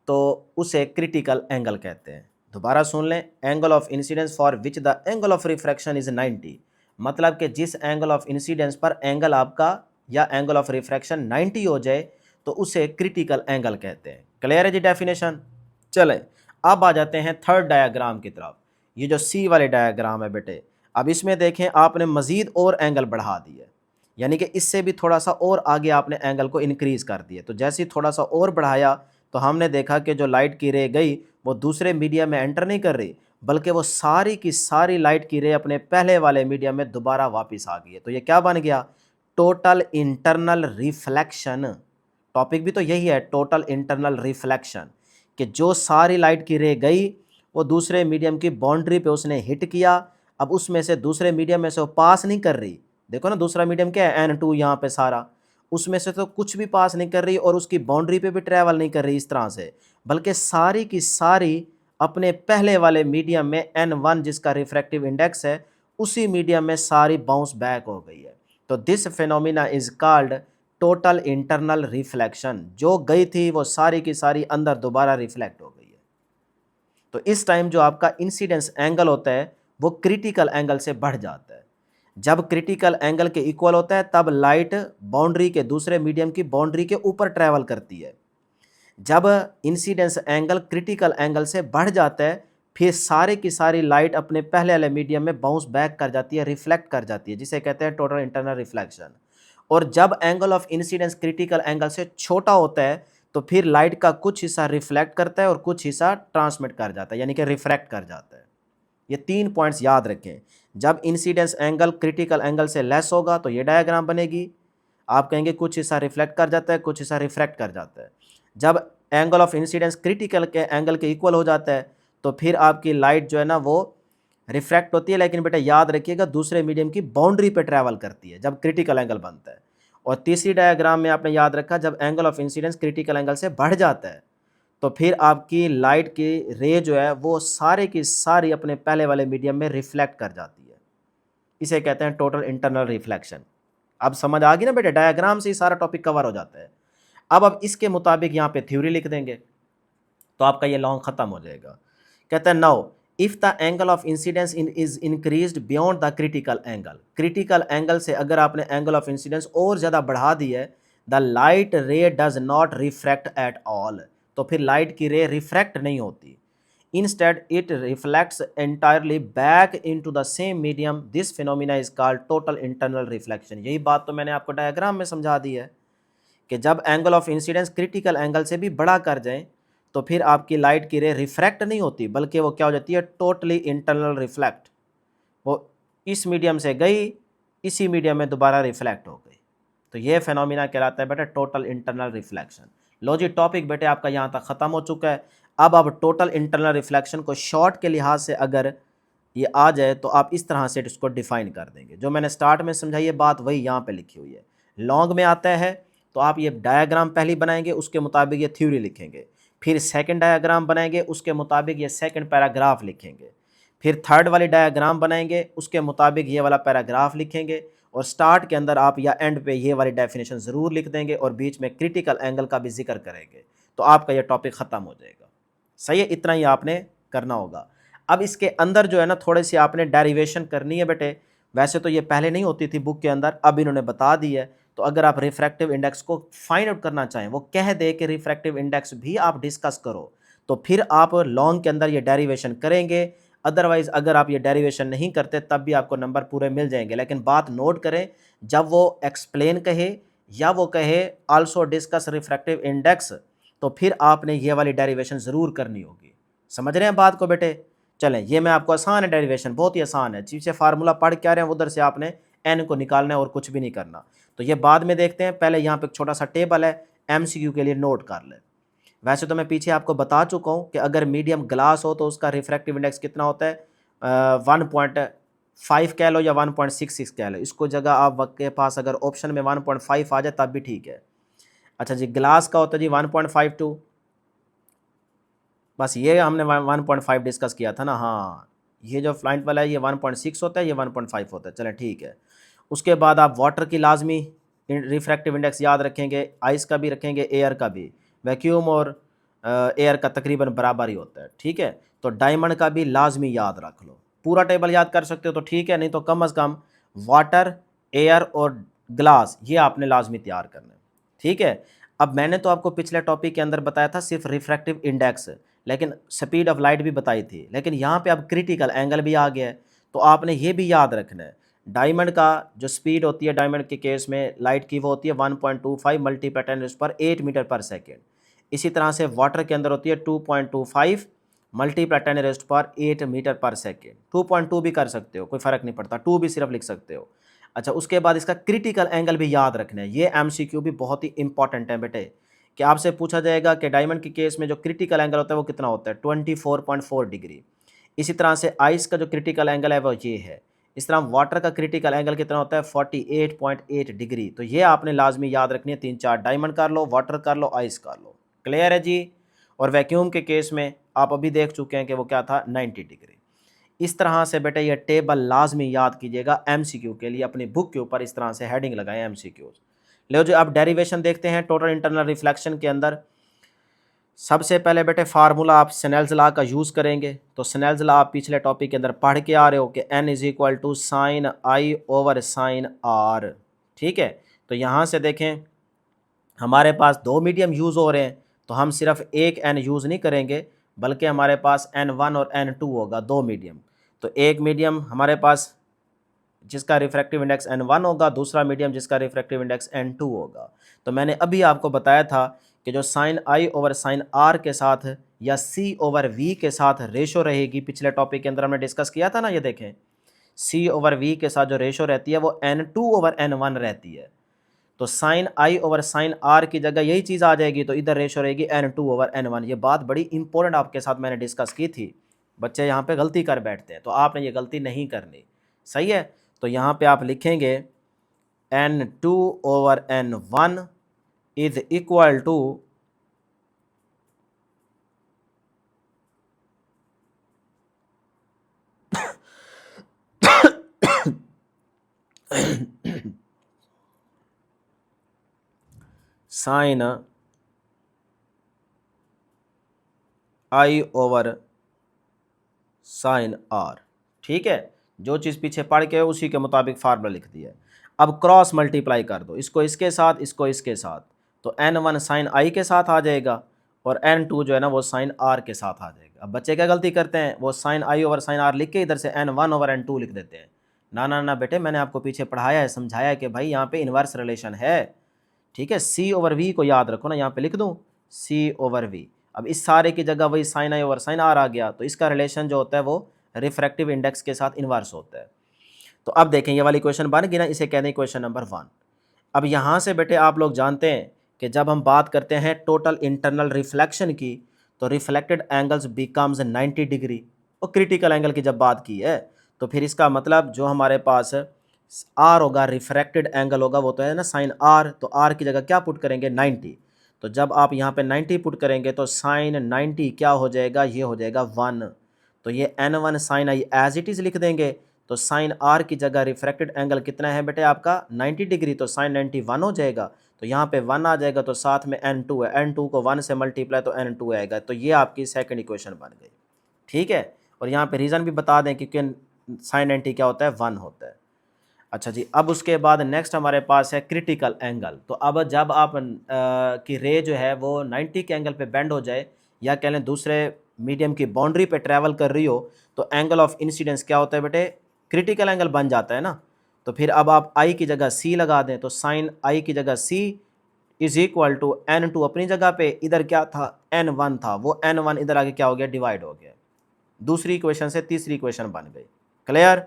तो उसे क्रिटिकल एंगल कहते हैं। दोबारा सुन लें, angle of incidence for which the angle of refraction is 90, मतलब कि जिस एंगल ऑफ इंसिडेंस पर एंगल आपका या एंगल ऑफ रिफ्रैक्शन 90 हो जाए तो उसे क्रिटिकल एंगल कहते हैं। क्लियर है जी डेफिनेशन। चलें अब आ जाते हैं थर्ड डायग्राम की तरफ। ये जो सी वाले डायग्राम है बेटे, अब इसमें देखें आपने मज़ीद और एंगल बढ़ा दिए, यानी कि इससे भी थोड़ा सा और आगे आपने एंगल को इंक्रीज़ कर दिया। तो जैसे ही थोड़ा सा और बढ़ाया तो हमने देखा कि जो लाइट की रे गई वो दूसरे मीडियम में एंटर नहीं कर रही, बल्कि वो सारी की सारी लाइट की रे अपने पहले वाले मीडियम में दोबारा वापस आ गई है। तो ये क्या बन गया, टोटल इंटरनल रिफ्लेक्शन। टॉपिक भी तो यही है, टोटल इंटरनल रिफ्लेक्शन, कि जो सारी लाइट की रे गई वो दूसरे मीडियम की बाउंड्री पे उसने हिट किया। अब उसमें से दूसरे मीडियम में से वो पास नहीं कर रही। देखो ना दूसरा मीडियम क्या है, N2 यहाँ पे सारा, उसमें से तो कुछ भी पास नहीं कर रही और उसकी बाउंड्री पे भी ट्रैवल नहीं कर रही इस तरह से, बल्कि सारी की सारी अपने पहले वाले मीडियम में N1 जिसका रिफ्रैक्टिव इंडेक्स है उसी मीडियम में सारी बाउंस बैक हो गई है। तो this phenomena is called total internal reflection. जो गई थी वो सारी की सारी अंदर दोबारा रिफ्लेक्ट हो गई है। तो इस टाइम जो आपका इंसिडेंस एंगल होता है वो क्रिटिकल एंगल से बढ़ जाता है। जब क्रिटिकल एंगल के इक्वल होता है तब लाइट बाउंड्री के दूसरे मीडियम की बाउंड्री के ऊपर ट्रैवल करती है। जब इंसिडेंस एंगल क्रिटिकल एंगल से बढ़ जाता है फिर सारे की सारी लाइट अपने पहले वाले मीडियम में बाउंस बैक कर जाती है, रिफ्लेक्ट कर जाती है, जिसे कहते हैं टोटल इंटरनल रिफ्लेक्शन। और जब angle of incidence critical angle से छोटा होता है तो फिर लाइट का कुछ हिस्सा रिफ्लेक्ट करता है और कुछ हिस्सा ट्रांसमिट कर जाता है, यानी कि रिफ्रैक्ट कर जाता है। ये 3 पॉइंट्स याद रखें। जब इंसिडेंस एंगल क्रिटिकल एंगल से लेस होगा तो ये डायग्राम बनेगी। आप कहेंगे कुछ हिस्सा रिफ्लेक्ट कर जाता है, कुछ हिस्सा रिफ्रैक्ट कर जाता है। जब एंगल ऑफ इंसिडेंस क्रिटिकल के एंगल के इक्वल हो जाता है तो फिर आपकी लाइट जो है ना वो रिफ्रैक्ट होती है, लेकिन बेटा याद रखिएगा दूसरे मीडियम की बाउंड्री पे ट्रैवल करती है जब क्रिटिकल एंगल बनता है। और तीसरी डायग्राम में आपने याद रखा जब angle of incidence critical angle से बढ़ जाता है तो फिर आपकी लाइट की रे जो है वो सारे की सारी अपने पहले वाले मीडियम में रिफ्लेक्ट कर जाती है। इसे कहते हैं टोटल इंटरनल रिफ्लेक्शन। अब समझ आ गई ना बेटे, डायग्राम से ही सारा टॉपिक कवर हो जाता है। अब इसके मुताबिक यहाँ पे थ्योरी लिख देंगे तो आपका ये लॉन्ग खत्म हो जाएगा। कहता है now if the angle of incidence is increased beyond the critical angle, critical angle से अगर आपने एंगल ऑफ इंसिडेंस और ज़्यादा बढ़ा दी है, द लाइट रे does not refract at all, तो फिर लाइट की रे रिफ्रैक्ट नहीं होती। Instead it reflects entirely back into the same medium, this phenomena is called total internal reflection. यही बात तो मैंने आपको डायग्राम में समझा दी है कि जब angle of incidence critical angle से भी बड़ा कर जाए तो फिर आपकी लाइट की रे रिफ्रैक्ट नहीं होती, बल्कि वो क्या हो जाती है, टोटली इंटरनल रिफ्लेक्ट। वो इस मीडियम से गई, इसी मीडियम में दोबारा रिफ्लेक्ट हो गई। तो ये फेनोमिना कहलाता है बेटा टोटल इंटरनल रिफ्लेक्शन। लो जी, टॉपिक बेटे आपका यहाँ तक ख़त्म हो चुका है। अब टोटल इंटरनल रिफ्लेक्शन को शॉर्ट के लिहाज से अगर ये आ जाए तो आप इस तरह से इसको डिफ़ाइन कर देंगे। जो मैंने स्टार्ट में समझाई है बात वही यहाँ पे लिखी हुई है। लॉन्ग में आता है तो आप ये डायग्राम पहले बनाएंगे, उसके मुताबिक ये थ्योरी लिखेंगे, फिर सेकंड डायग्राम बनाएंगे, उसके मुताबिक ये सेकंड पैराग्राफ लिखेंगे, फिर थर्ड वाली डायग्राम बनाएंगे, उसके मुताबिक ये वाला पैराग्राफ लिखेंगे, और स्टार्ट के अंदर आप या एंड पे ये वाली डेफिनेशन ज़रूर लिख देंगे और बीच में क्रिटिकल एंगल का भी जिक्र करेंगे। तो आपका ये टॉपिक ख़त्म हो जाएगा। सही है, इतना ही आपने करना होगा। अब इसके अंदर जो है ना थोड़ी सी आपने डेरिवेशन करनी है बेटे। वैसे तो ये पहले नहीं होती थी बुक के अंदर, अब इन्होंने बता दी है। तो अगर आप रिफ्रैक्टिव इंडेक्स को फाइंड आउट करना चाहें, वो कह दे कि रिफ्रैक्टिव इंडेक्स भी आप डिस्कस करो, तो फिर आप लॉन्ग के अंदर ये डेरिवेशन करेंगे। अदरवाइज़ अगर आप ये डेरिवेशन नहीं करते तब भी आपको नंबर पूरे मिल जाएंगे। लेकिन बात नोट करें, जब वो एक्सप्लेन कहे या वो कहे आल्सो डिस्कस रिफ्रैक्टिव इंडेक्स, तो फिर आपने ये वाली डेरिवेशन ज़रूर करनी होगी। समझ रहे हैं बात को बेटे? चलें, ये मैं आपको आसान है, डेरिवेशन बहुत ही आसान है। चीज़ से फार्मूला पढ़ के आ रहे हैं, उधर से आपने एन को निकालना है और कुछ भी नहीं करना। तो ये बाद में देखते हैं, पहले यहाँ पे एक छोटा सा टेबल है, एमसीक्यू के लिए नोट कर ले। वैसे तो मैं पीछे आपको बता चुका हूँ कि अगर मीडियम ग्लास हो तो उसका रिफ्रैक्टिव इंडेक्स कितना होता है, 1.5 कह लो या 1.66 कह लो। इसको जगह आपके पास अगर ऑप्शन में 1.5 आ जाए तब भी ठीक है। अच्छा जी, ग्लास का होता है जी 1.52, बस ये हमने 1.5 डिस्कस किया था ना। हाँ, ये जो फ्लाइंट वाला है ये 1.6 होता है, ये 1.5 होता है। चलें ठीक है। उसके बाद आप वाटर की लाजमी रिफ्रैक्टिव इंडेक्स याद रखेंगे, आइस का भी रखेंगे, एयर का भी। वैक्यूम और एयर का तकरीबन बराबर ही होता है, ठीक है। तो डायमंड का भी लाजमी याद रख लो। पूरा टेबल याद कर सकते हो तो ठीक है, नहीं तो कम अज़ कम वाटर, एयर और ग्लास ये आपने लाजमी तैयार करना है, ठीक है। अब मैंने तो आपको पिछले टॉपिक के अंदर बताया था सिर्फ रिफ्रैक्टिव इंडेक्स, लेकिन स्पीड ऑफ लाइट भी बताई थी, लेकिन यहाँ पे अब क्रिटिकल एंगल भी आ गया है। तो आपने ये भी याद रखना है, डायमंड का जो स्पीड होती है डायमंड के केस में लाइट की वो होती है 1.25 मल्टीप्लाई 10⁸ मीटर पर सेकेंड। इसी तरह से वाटर के अंदर होती है 2.25 मल्टीप्लाई 10⁸ मीटर पर सेकेंड। 2.2 भी कर सकते हो, कोई फ़र्क नहीं पड़ता, 2 भी सिर्फ लिख सकते हो। अच्छा, उसके बाद इसका क्रिटिकल एंगल भी याद रखना है। ये एमसीक्यू भी बहुत ही इंपॉर्टेंट है बेटे, कि आपसे पूछा जाएगा कि डायमंड के केस में जो क्रिटिकल एंगल होता है वो कितना होता है, 24.4 डिग्री। इसी तरह से आइस का जो क्रिटिकल एंगल है वो ये है। इस तरह वाटर का क्रिटिकल एंगल कितना होता है, 48.8 डिग्री। तो ये आपने लाजमी याद रखनी है, 3-4 डायमंड कर लो, वाटर कर लो, आइस कर लो। क्लियर है जी। और वैक्यूम के केस में आप अभी देख चुके हैं कि वो क्या था, 90 डिग्री। इस तरह से बेटा ये टेबल लाजमी याद कीजिएगा एमसीक्यू के लिए, अपनी बुक के ऊपर इस तरह से हेडिंग लगाएं एमसीक्यू। लो जो अब डेरिवेशन देखते हैं टोटल इंटरनल रिफ्लेक्शन के अंदर। सबसे पहले बेटे फार्मूला आप स्नेल्स लॉ का यूज़ करेंगे। तो स्नेल्स लॉ आप पिछले टॉपिक के अंदर पढ़ के आ रहे हो कि n is equal to sine I over sine R. ठीक है, तो यहाँ से देखें हमारे पास दो मीडियम यूज़ हो रहे हैं, तो हम सिर्फ एक n यूज़ नहीं करेंगे, बल्कि हमारे पास n1 और n2 होगा, दो मीडियम। तो एक मीडियम हमारे पास जिसका रिफ्रैक्टिव इंडेक्स n1 होगा, दूसरा मीडियम जिसका रिफ्रैक्टिव इंडेक्स n2 होगा। तो मैंने अभी आपको बताया था कि जो sine I over sine R के साथ या सी ओवर वी के साथ रेशो रहेगी, पिछले टॉपिक के अंदर हमने डिस्कस किया था ना, ये देखें सी ओवर वी के साथ जो रेशो रहती है वो n2 ओवर n1 रहती है। तो sine I over sine R की जगह यही चीज़ आ जाएगी, तो इधर रेशो रहेगी n2 ओवर n1। ये बात बड़ी इंपॉर्टेंट आपके साथ मैंने डिस्कस की थी। बच्चे यहाँ पे गलती कर बैठते हैं, तो आपने ये गलती नहीं करनी। सही है, तो यहाँ पे आप लिखेंगे n2 over n1 is equal to sine I over sine R. ठीक है, जो चीज़ पीछे पढ़ के उसी के मुताबिक फार्मूला लिख दिया है। अब क्रॉस मल्टीप्लाई कर दो, इसको इसके साथ, इसको इसके साथ। तो n1 साइन आई के साथ आ जाएगा और n2 जो है ना वो साइन आर के साथ आ जाएगा। अब बच्चे क्या गलती करते हैं, वो sine I over sine R लिख के इधर से n1 ओवर n2 लिख देते हैं। ना ना ना बेटे, मैंने आपको पीछे पढ़ाया है, समझाया है कि भाई यहाँ पे इन्वर्स रिलेशन है। ठीक है, सी ओवर वी को याद रखो ना, यहाँ पे लिख दूँ सी ओवर वी। अब इस सारे की जगह वही sine I over sine R आ गया, तो इसका रिलेशन जो होता है वो रिफ्रैक्टिव इंडेक्स के साथ इन्वर्स होता है। तो अब देखें ये वाली क्वेश्चन बन गई ना, इसे कहते हैं क्वेश्चन नंबर 1। अब यहाँ से बेटे आप लोग जानते हैं कि जब हम बात करते हैं टोटल इंटरनल रिफ्लेक्शन की, तो रिफ्लेक्टेड एंगल्स बिकम्स 90 डिग्री। और क्रिटिकल एंगल की जब बात की है, तो फिर इसका मतलब जो हमारे पास आर होगा, रिफ्रैक्टेड एंगल होगा, वो तो है ना साइन आर। तो आर की जगह क्या पुट करेंगे, 90। तो जब आप यहाँ पे 90 पुट करेंगे तो साइन 90 क्या हो जाएगा, ये हो जाएगा 1। तो ये n1 sine I as it is लिख देंगे। तो साइन आर की जगह रिफ्रैक्टेड एंगल कितना है बेटे आपका, 90 डिग्री। तो साइन 90 1 हो जाएगा। तो यहाँ पे 1 आ जाएगा, तो साथ में n2 है, n2 को 1 से मल्टीप्लाई तो n2 आएगा। तो ये आपकी सेकंड इक्वेशन बन गई। ठीक है, और यहाँ पे रीज़न भी बता दें क्योंकि साइन 90 क्या होता है, 1 होता है। अच्छा जी, अब उसके बाद नेक्स्ट हमारे पास है क्रिटिकल एंगल। तो अब जब आप की रे जो है वो 90 के एंगल पे बेंड हो जाए, या कह लें दूसरे मीडियम की बाउंड्री पे ट्रैवल कर रही हो, तो एंगल ऑफ इंसिडेंस क्या होता है बेटे, क्रिटिकल एंगल बन जाता है ना। तो फिर अब आप आई की जगह सी लगा दें, तो साइन आई की जगह सी इज इक्वल टू n2 अपनी जगह पे, इधर क्या था n1 था, वो n1 इधर आके क्या हो गया, डिवाइड हो गया। दूसरी इक्वेशन से तीसरी इक्वेशन बन गई। क्लियर।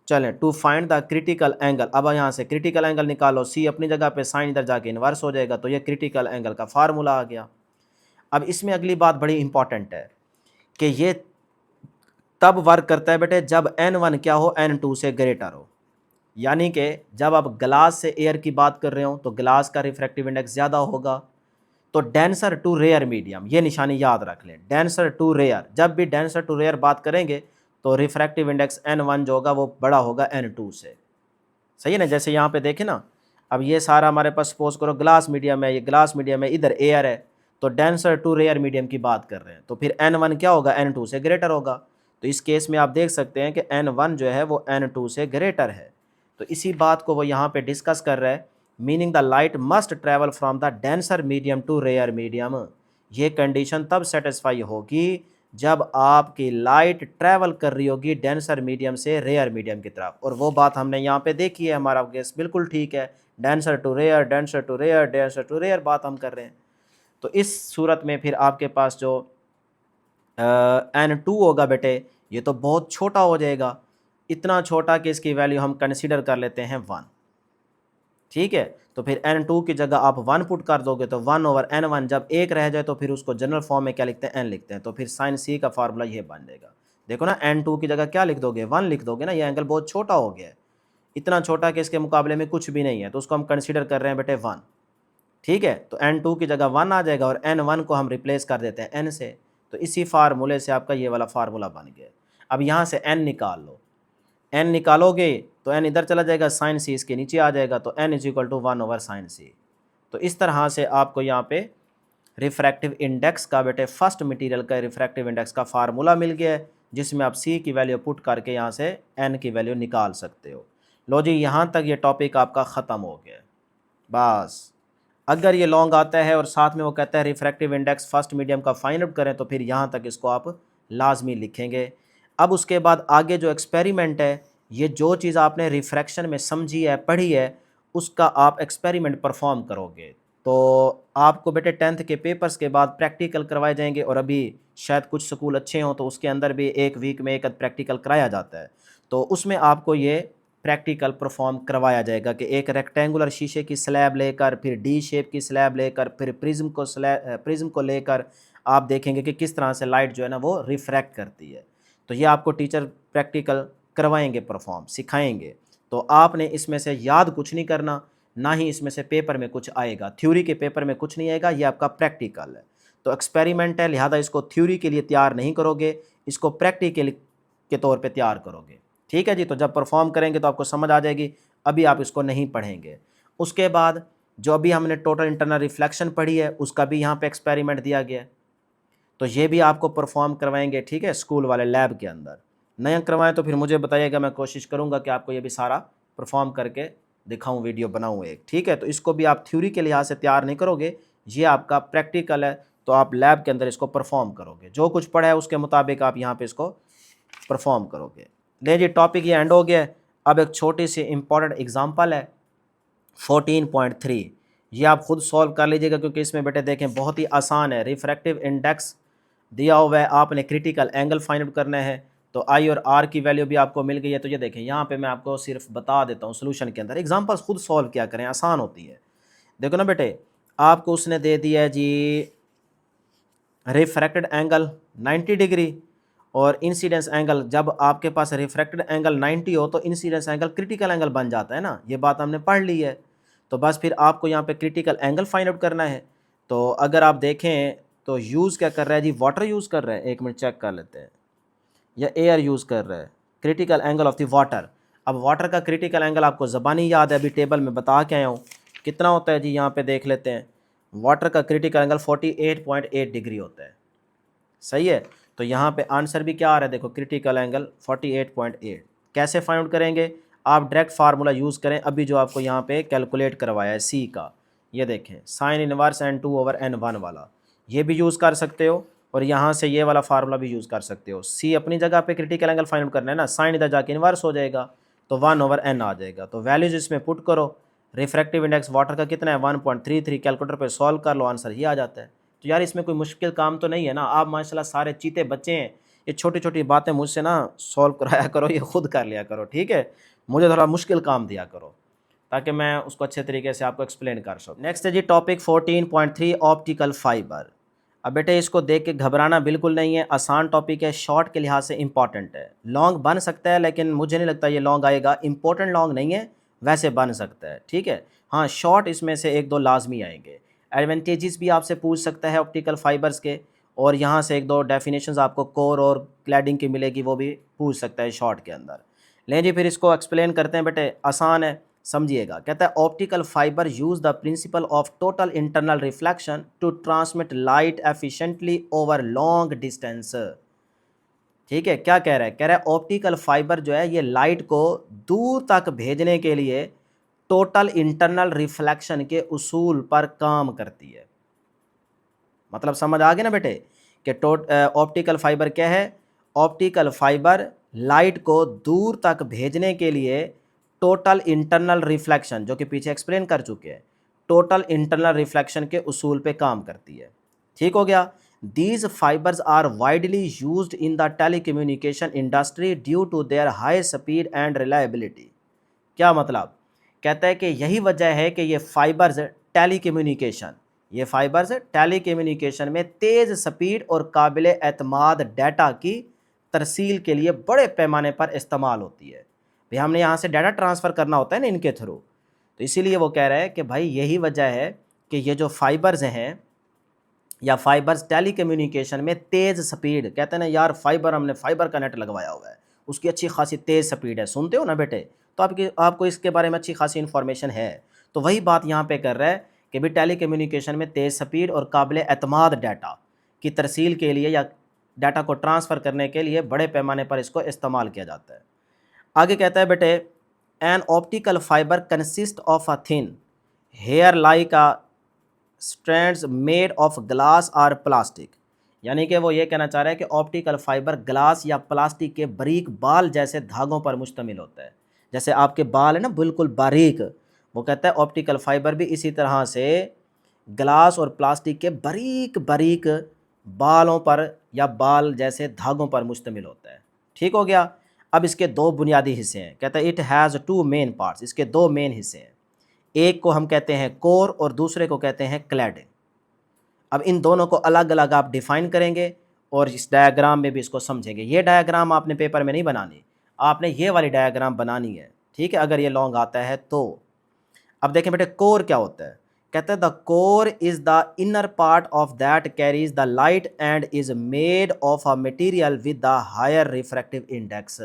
चलें, to find the critical angle. अब यहाँ से क्रिटिकल एंगल निकालो, सी अपनी जगह पे, साइन इधर जाके इन्वर्स हो जाएगा। तो ये क्रिटिकल एंगल का फार्मूला आ गया। अब इसमें अगली बात बड़ी इंपॉर्टेंट है कि ये तब वर्क करता है बेटे जब n1 क्या हो, n2 से ग्रेटर हो। यानी कि जब आप ग्लास से एयर की बात कर रहे हो तो ग्लास का रिफ्रैक्टिव इंडेक्स ज़्यादा होगा। तो डेंसर टू रेयर मीडियम, ये निशानी याद रख लें, डेंसर टू रेयर। जब भी डेंसर टू रेयर बात करेंगे तो रिफ्रैक्टिव इंडेक्स n1 जो होगा वो बड़ा होगा n2 से। सही है ना, जैसे यहाँ पे देखें ना, अब ये सारा हमारे पास सपोज करो ग्लास मीडियम है, ये ग्लास मीडियम है, इधर एयर है। तो डेंसर टू रेयर मीडियम की बात कर रहे हैं, तो फिर n1 क्या होगा, n2 से ग्रेटर होगा। तो इस केस में आप देख सकते हैं कि n1 जो है वो n2 से ग्रेटर है। तो इसी बात को वो यहाँ पे डिस्कस कर रहा है, meaning the light must travel from the denser medium to rare medium. ये कंडीशन तब सेटिस्फाई होगी जब आपकी लाइट ट्रैवल कर रही होगी डेंसर मीडियम से रेयर मीडियम की तरफ। और वो बात हमने यहाँ पे देखी है, हमारा गेस बिल्कुल ठीक है, denser to rare, denser to rare, denser to rare बात हम कर रहे हैं। तो इस सूरत में फिर आपके पास जो n2 होगा बेटे, ये तो बहुत छोटा हो जाएगा, इतना छोटा कि इसकी वैल्यू हम कंसिडर कर लेते हैं 1। ठीक है। तो फिर n2 की जगह आप 1 पुट कर दोगे तो 1/n1, जब एक रह जाए तो फिर उसको जनरल फॉर्म में क्या लिखते हैं, n लिखते हैं। तो फिर साइन सी का फार्मूला ये बन जाएगा। देखो ना, n2 की जगह क्या लिख दोगे, 1 लिख दोगे ना। ये एंगल बहुत छोटा हो गया है, इतना छोटा कि इसके मुकाबले में कुछ भी नहीं है, तो उसको हम कंसिडर कर रहे हैं बेटे 1। ठीक है, तो n2 की जगह 1 आ जाएगा और n1 को हम रिप्लेस कर देते हैं n से। तो इसी फार्मूले से आपका ये वाला फार्मूला बन गया। अब यहाँ से n निकाल लो, n निकालोगे तो n इधर चला जाएगा, साइन सी इसके नीचे आ जाएगा, तो n is equal to 1/sin C. तो इस तरह से आपको यहाँ पे रिफ्रैक्टिव इंडेक्स का बेटे फर्स्ट मटेरियल का रिफ्रैक्टिव इंडेक्स का फार्मूला मिल गया है, जिसमें आप c की वैल्यू पुट करके यहाँ से n की वैल्यू निकाल सकते हो। लो जी, यहाँ तक ये टॉपिक आपका ख़त्म हो गया। बस अगर ये लॉन्ग आता है और साथ में वो कहता है रिफ्रैक्टिव इंडेक्स फर्स्ट मीडियम का फाइंड आउट करें, तो फिर यहाँ तक इसको आप लाजमी लिखेंगे। अब उसके बाद आगे जो एक्सपेरिमेंट है, ये जो चीज़ आपने रिफ्रैक्शन में समझी है, पढ़ी है, उसका आप एक्सपेरिमेंट परफॉर्म करोगे। तो आपको बेटे 10th के पेपर्स के बाद प्रैक्टिकल करवाए जाएंगे, और अभी शायद कुछ स्कूल अच्छे हों तो उसके अंदर भी एक वीक में एक प्रैक्टिकल कराया जाता है। तो उसमें आपको ये प्रैक्टिकल परफॉर्म करवाया जाएगा कि एक रेक्टेंगुलर शीशे की स्लैब लेकर, फिर डी शेप की स्लैब लेकर, फिर प्रिज्म को लेकर आप देखेंगे कि किस तरह से लाइट जो है ना वो रिफ्रैक्ट करती है। तो ये आपको टीचर प्रैक्टिकल करवाएंगे, परफॉर्म सिखाएंगे। तो आपने इसमें से याद कुछ नहीं करना, ना ही इसमें से पेपर में कुछ आएगा, थ्योरी के पेपर में कुछ नहीं आएगा, ये आपका प्रैक्टिकल है। तो एक्सपेरिमेंट है, लिहाजा इसको थ्योरी के लिए तैयार नहीं करोगे, इसको प्रैक्टिकल के तौर पे तैयार करोगे। ठीक है जी, तो जब परफॉर्म करेंगे तो आपको समझ आ जाएगी, अभी आप इसको नहीं पढ़ेंगे। उसके बाद जो अभी हमने टोटल इंटरनल रिफ्लेक्शन पढ़ी है, उसका भी यहाँ पे एक्सपेरिमेंट दिया गया है, तो ये भी आपको परफॉर्म करवाएंगे। ठीक है, स्कूल वाले लैब के अंदर। नहीं करवाएं तो फिर मुझे बताइएगा, मैं कोशिश करूँगा कि आपको ये भी सारा परफॉर्म करके दिखाऊँ, वीडियो बनाऊँ एक। ठीक है, तो इसको भी आप थ्योरी के लिहाज से तैयार नहीं करोगे, ये आपका प्रैक्टिकल है, तो आप लैब के अंदर इसको परफॉर्म करोगे। जो कुछ पढ़ा है उसके मुताबिक आप यहाँ पे इसको परफॉर्म करोगे। ले जी, टॉपिक ये एंड हो गया। अब एक छोटी सी इंपॉर्टेंट एग्जांपल है 14.3, ये आप खुद सॉल्व कर लीजिएगा, क्योंकि इसमें बेटे देखें बहुत ही आसान है। रिफ्रैक्टिव इंडेक्स दिया हुआ है, आपने क्रिटिकल एंगल फाइंड आउट करना है। तो आई और आर की वैल्यू भी आपको मिल गई है। तो ये देखें, यहाँ पे मैं आपको सिर्फ बता देता हूँ सोल्यूशन के अंदर, एग्जांपल्स खुद सॉल्व किया करें, आसान होती है। देखो ना बेटे, आपको उसने दे दिया है जी रिफ्रैक्टेड एंगल 90 डिग्री और इंसिडेंस एंगल, जब आपके पास रिफ्रैक्टेड एंगल 90 हो तो इंसिडेंस एंगल क्रिटिकल एंगल बन जाता है ना, ये बात हमने पढ़ ली है। तो बस फिर आपको यहाँ पे क्रिटिकल एंगल फाइंड आउट करना है। तो अगर आप देखें तो यूज़ क्या कर रहा है जी, वाटर यूज़ कर रहा है, एक मिनट चेक कर लेते हैं, या एयर यूज़ कर रहा है। Critical angle of the water, अब वाटर का क्रिटिकल एंगल आपको ज़बानी याद है, अभी टेबल में बता के आया हूँ कितना होता है जी। यहाँ पे देख लेते हैं, वाटर का क्रिटिकल एंगल 48.8 डिग्री होता है। सही है, तो यहाँ पे आंसर भी क्या आ रहा है, देखो क्रिटिकल एंगल 48.8। कैसे फाइंड आउट करेंगे, आप डायरेक्ट फार्मूला यूज़ करें, अभी जो आपको यहाँ पे कैलकुलेट करवाया है सी का, ये देखें साइन इनवर्स n2/n1 वाला, ये भी यूज़ कर सकते हो, और यहाँ से ये वाला फार्मूला भी यूज़ कर सकते हो। सी अपनी जगह पे क्रिटिकल एंगल फाइंड आउट करना है ना, साइन इधर जाके इनवर्स हो जाएगा, तो 1/n आ जाएगा। तो वैल्यूज इसमें पुट करो, रिफ्रैक्टिव इंडेक्स वाटर का कितना है 1.33, कैलकुलेटर पे सॉल्व कर लो, आंसर ये आ जाता है। तो यार इसमें कोई मुश्किल काम तो नहीं है ना, आप माशाल्लाह सारे चीते बच्चे हैं, ये छोटी छोटी बातें मुझसे ना सॉल्व कराया करो, ये खुद कर लिया करो। ठीक है, मुझे थोड़ा मुश्किल काम दिया करो ताकि मैं उसको अच्छे तरीके से आपको एक्सप्लेन कर सकूँ। नेक्स्ट है जी टॉपिक 14.3 ऑप्टिकल फाइबर। अब बेटे इसको देख के घबराना बिल्कुल नहीं है, आसान टॉपिक है, शॉर्ट के लिहाज से इंपॉर्टेंट है। लॉन्ग बन सकता है लेकिन मुझे नहीं लगता ये लॉन्ग आएगा, इंपॉर्टेंट लॉन्ग नहीं है, वैसे बन सकता है। ठीक है, हाँ शॉर्ट इसमें से एक दो लाजमी आएंगे। एडवांटेजेस भी आपसे पूछ सकता है ऑप्टिकल फाइबर्स के, और यहाँ से एक दो डेफिनेशंस आपको कोर और क्लैडिंग की मिलेगी, वो भी पूछ सकता है शॉर्ट के अंदर। लें जी, फिर इसको एक्सप्लेन करते हैं बेटे, आसान है समझिएगा। कहता है optical fibre use the principle of total internal reflection to transmit light efficiently over long distance. ठीक है, क्या कह रहा है, कह रहा है ऑप्टिकल फाइबर जो है ये लाइट को दूर तक भेजने के लिए टोटल इंटरनल रिफ्लेक्शन के उसूल पर काम करती है। मतलब समझ आ गया ना बेटे कि ऑप्टिकल फाइबर क्या है, ऑप्टिकल फाइबर लाइट को दूर तक भेजने के लिए टोटल इंटरनल रिफ्लेक्शन, जो कि पीछे एक्सप्लेन कर चुके हैं, टोटल इंटरनल रिफ्लेक्शन के उसूल पे काम करती है। ठीक हो गया। These fibres are widely used in the telecommunication industry due to their high speed and reliability. क्या मतलब कहता है कि यही वजह है कि ये फाइबर्स टेलीकम्युनिकेशन में तेज़ स्पीड और काबिल एतमाद डाटा की तरसील के लिए बड़े पैमाने पर इस्तेमाल होती है। भाई हमने यहाँ से डाटा ट्रांसफ़र करना होता है ना इनके थ्रू, तो इसीलिए वो कह रहा है कि भाई यही वजह है कि ये जो फाइबर्स हैं या फाइबर्स टेलीकम्युनिकेशन में तेज़ स्पीड, कहते हैं ना यार हमने फाइबर का नेट लगवाया हुआ है, उसकी अच्छी खासी तेज़ स्पीड है, सुनते हो ना बेटे, तो आपको इसके बारे में अच्छी खासी इन्फॉर्मेशन है। तो वही बात यहाँ पे कर रहा है कि भी टेलीकम्युनिकेशन में तेज़ स्पीड और काबिल एतमाद डाटा की तरसील के लिए या डाटा को ट्रांसफ़र करने के लिए बड़े पैमाने पर इसको इस्तेमाल किया जाता है। आगे कहता है बेटे, an optical fibre consist of a thin hair like a strands made of glass और प्लास्टिक, यानी कि वो ये कहना चाह रहा है कि ऑप्टिकल फाइबर ग्लास या प्लास्टिक के बारीक बाल जैसे धागों पर मुश्तमिल होता है। जैसे आपके बाल है ना बिल्कुल बारीक, वो कहता है ऑप्टिकल फाइबर भी इसी तरह से ग्लास और प्लास्टिक के बारीक बारीक बालों पर या बाल जैसे धागों पर मुश्तमिल होता है। ठीक हो गया। अब इसके दो बुनियादी हिस्से हैं। कहता है it has two main parts, इसके दो मेन हिस्से हैं। एक को हम कहते हैं कोर और दूसरे को कहते हैं क्लैडिंग। अब इन दोनों को अलग अलग आप डिफाइन करेंगे और इस डायग्राम में भी इसको समझेंगे। ये डायग्राम आपने पेपर में नहीं बनानी, आपने ये वाली डायग्राम बनानी है, ठीक है, अगर ये लॉन्ग आता है तो। अब देखें बेटे कोर क्या होता है। कहते हैं the core is the inner part of that carries the light and is made of a material with the higher refractive index,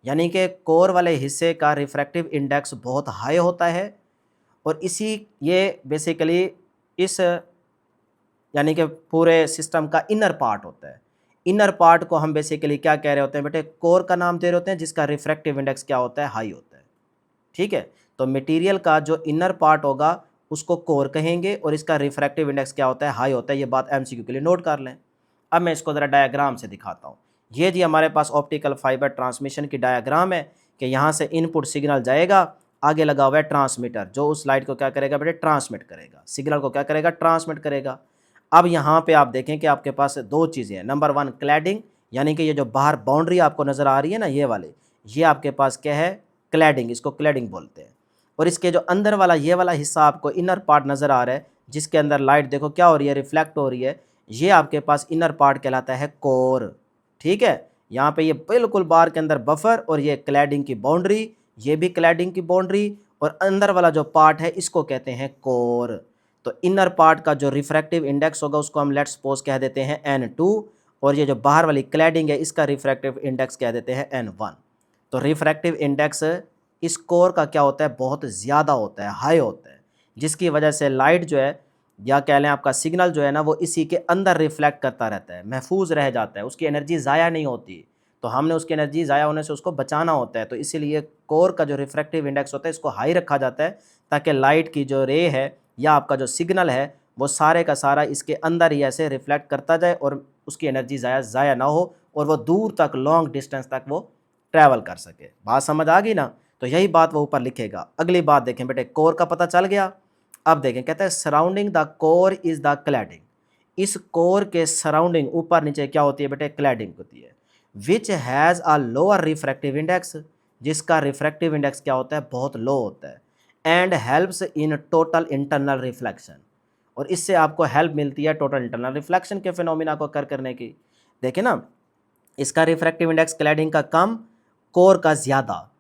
यानी कि कोर वाले हिस्से का रिफ्रैक्टिव इंडेक्स बहुत हाई होता है और इसी ये बेसिकली इस यानी कि पूरे सिस्टम का इनर पार्ट होता है। इनर पार्ट को हम बेसिकली क्या कह रहे होते हैं बेटे, कोर का नाम दे रहे होते हैं, जिसका रिफ्रैक्टिव इंडेक्स क्या होता है, हाई होता है। ठीक है, तो मटेरियल का जो इनर पार्ट होगा उसको कोर कहेंगे और इसका रिफ्रैक्टिव इंडेक्स क्या होता है, हाई होता है। ये बात एमसीक्यू के लिए नोट कर लें। अब मैं इसको ज़रा डायग्राम से दिखाता हूँ। ये जी हमारे पास ऑप्टिकल फाइबर ट्रांसमिशन की डायग्राम है कि यहाँ से इनपुट सिग्नल जाएगा, आगे लगा हुआ है ट्रांसमीटर जो उस लाइट को क्या करेगा बेटे, ट्रांसमिट करेगा, सिग्नल को क्या करेगा, ट्रांसमिट करेगा। अब यहाँ पे आप देखें कि आपके पास दो चीज़ें हैं। नंबर वन क्लैडिंग, यानी कि ये जो बाहर बाउंड्री आपको नज़र आ रही है ना ये वाले, ये आपके पास क्या है, क्लैडिंग, इसको क्लैडिंग बोलते हैं। और इसके जो अंदर वाला ये वाला हिस्सा आपको इनर पार्ट नज़र आ रहा है, जिसके अंदर लाइट देखो क्या हो रही है, रिफ्लेक्ट हो रही है, ये आपके पास इनर पार्ट कहलाता है कोर। ठीक है, यहाँ पे ये बिल्कुल बाहर के अंदर बफर और ये क्लैडिंग की बाउंड्री, ये भी क्लैडिंग की बाउंड्री, और अंदर वाला जो पार्ट है इसको कहते हैं कोर। तो इनर पार्ट का जो रिफ्रैक्टिव इंडेक्स होगा उसको हम लेट्स सपोज कह देते हैं N2, और ये जो बाहर वाली क्लैडिंग है इसका रिफ्रैक्टिव इंडेक्स कह देते हैं N1। तो रिफ्रैक्टिव इंडेक्स इस कोर का क्या होता है, बहुत ज़्यादा होता है, हाई होता है, जिसकी वजह से लाइट जो है या कह लें आपका सिग्नल जो है ना वो इसी के अंदर रिफ्लेक्ट करता रहता है, महफूज रह जाता है, उसकी एनर्जी ज़ाया नहीं होती। तो हमने उसकी एनर्जी ज़ाया होने से उसको बचाना होता है, तो इसीलिए कोर का जो रिफ्रैक्टिव इंडेक्स होता है इसको हाई रखा जाता है, ताकि लाइट की जो रे है या आपका जो सिग्नल है वो सारे का सारा इसके अंदर ही ऐसे रिफ्लेक्ट करता जाए और उसकी एनर्जी ज़ाया ना हो और वो दूर तक लॉन्ग डिस्टेंस तक वो ट्रैवल कर सके। बात समझ आ गई ना। तो यही बात वो ऊपर लिखेगा। अगली बात देखें बेटे, कोर का पता चल गया। अब देखें, कहता है surrounding the core is the cladding, इस कोर के सराउंडिंग ऊपर नीचे क्या होती है बेटे, क्लैडिंग होती है। Which has a lower refractive index, जिसका रिफ्रैक्टिव इंडेक्स क्या होता है, बहुत लो होता है। And helps in total internal reflection, और इससे आपको हेल्प मिलती है टोटल इंटरनल रिफ्लेक्शन के फिनोमिना को करने की। देखें ना, इसका रिफ्रैक्टिव इंडेक्स क्लैडिंग का कम, कोर का ज़्यादा।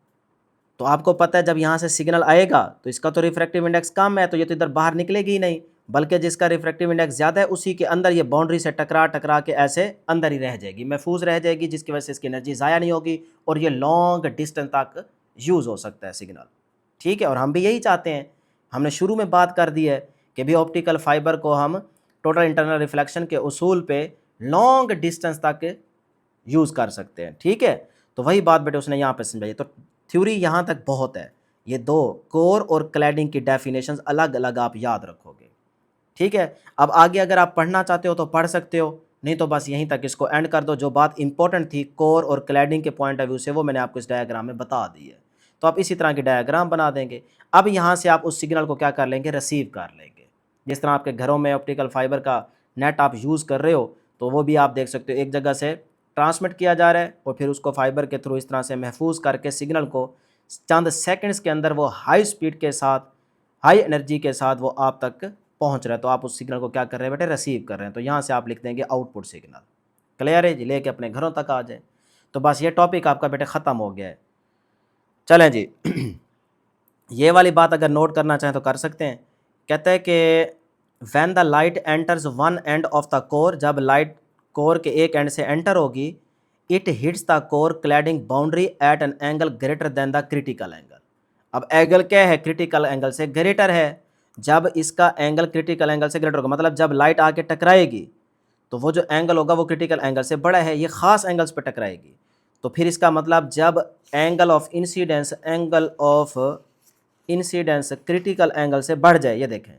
तो आपको पता है जब यहाँ से सिग्नल आएगा तो इसका तो रिफ्रैक्टिव इंडेक्स कम है, तो ये तो इधर बाहर निकलेगी ही नहीं, बल्कि जिसका रिफ्रैक्टिव इंडेक्स ज़्यादा है उसी के अंदर ये बाउंड्री से टकरा के ऐसे अंदर ही रह जाएगी, महफूज रह जाएगी, जिसकी वजह से इसकी एनर्जी ज़ाया नहीं होगी और ये लॉन्ग डिस्टेंस तक यूज़ हो सकता है सिग्नल। ठीक है, और हम भी यही चाहते हैं। हमने शुरू में बात कर दी है कि भी ऑप्टिकल फाइबर को हम टोटल इंटरनल रिफ्लेक्शन के उसूल पे लॉन्ग डिस्टेंस तक यूज़ कर सकते हैं। ठीक है, तो वही बात बेटे उसने यहाँ पे समझाई। तो थ्योरी यहाँ तक बहुत है, ये दो कोर और क्लैडिंग की डेफिनेशंस अलग अलग आप याद रखोगे। ठीक है, अब आगे अगर आप पढ़ना चाहते हो तो पढ़ सकते हो, नहीं तो बस यहीं तक इसको एंड कर दो। जो बात इंपॉर्टेंट थी कोर और क्लैडिंग के पॉइंट ऑफ व्यू से वो मैंने आपको इस डायग्राम में बता दी है, तो आप इसी तरह की डायग्राम बना देंगे। अब यहाँ से आप उस सिग्नल को क्या कर लेंगे, रिसीव कर लेंगे। जिस तरह आपके घरों में ऑप्टिकल फाइबर का नेट आप यूज़ कर रहे हो, तो वो भी आप देख सकते हो एक जगह से ट्रांसमिट किया जा रहा है और फिर उसको फाइबर के थ्रू इस तरह से महफूज करके सिग्नल को चंद सेकंड्स के अंदर वो हाई स्पीड के साथ, हाई एनर्जी के साथ वो आप तक पहुंच रहा है। तो आप उस सिग्नल को क्या कर रहे हैं बेटे, रिसीव कर रहे हैं। तो यहाँ से आप लिख देंगे आउटपुट सिग्नल। क्लियर है जी, लेके अपने घरों तक आ जाए। तो बस ये टॉपिक आपका बेटे ख़त्म हो गया है। चलें जी ये वाली बात अगर नोट करना चाहें तो कर सकते हैं। कहते हैं कि when the light enters one end of the core, जब लाइट कोर के एक एंड से एंटर होगी, it hits the core cladding boundary at an angle greater than the critical angle. अब एंगल क्या है, क्रिटिकल एंगल से ग्रेटर है। जब इसका एंगल क्रिटिकल एंगल से ग्रेटर होगा, मतलब जब लाइट आके टकराएगी तो वो जो एंगल होगा वो क्रिटिकल एंगल से बड़ा है, ये ख़ास एंगल्स पर टकराएगी। तो फिर इसका मतलब जब angle of incidence critical angle से बढ़ जाए, ये देखें,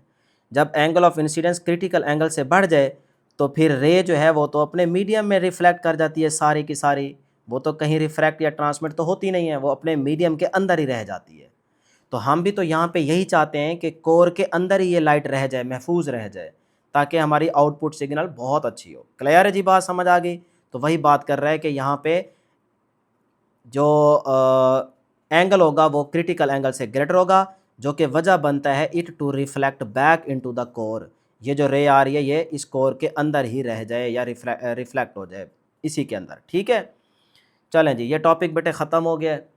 जब angle of incidence critical angle से बढ़ जाए तो फिर रे जो है वो तो अपने मीडियम में रिफ्लेक्ट कर जाती है सारी की सारी, वो तो कहीं रिफ्रैक्ट या ट्रांसमिट तो होती नहीं है, वो अपने मीडियम के अंदर ही रह जाती है। तो हम भी तो यहाँ पे यही चाहते हैं कि कोर के अंदर ही ये लाइट रह जाए, महफूज रह जाए, ताकि हमारी आउटपुट सिग्नल बहुत अच्छी हो। क्लियर है जी, बात समझ आ गई। तो वही बात कर रहा है कि यहाँ पे जो एंगल होगा वो क्रिटिकल एंगल से ग्रेटर होगा, जो कि वजह बनता है it to reflect back into the core. ये जो रे आ रही है ये इस कोर के अंदर ही रह जाए या रिफ्लेक्ट हो जाए इसी के अंदर। ठीक है, चलें जी, ये टॉपिक बेटे ख़त्म हो गया है।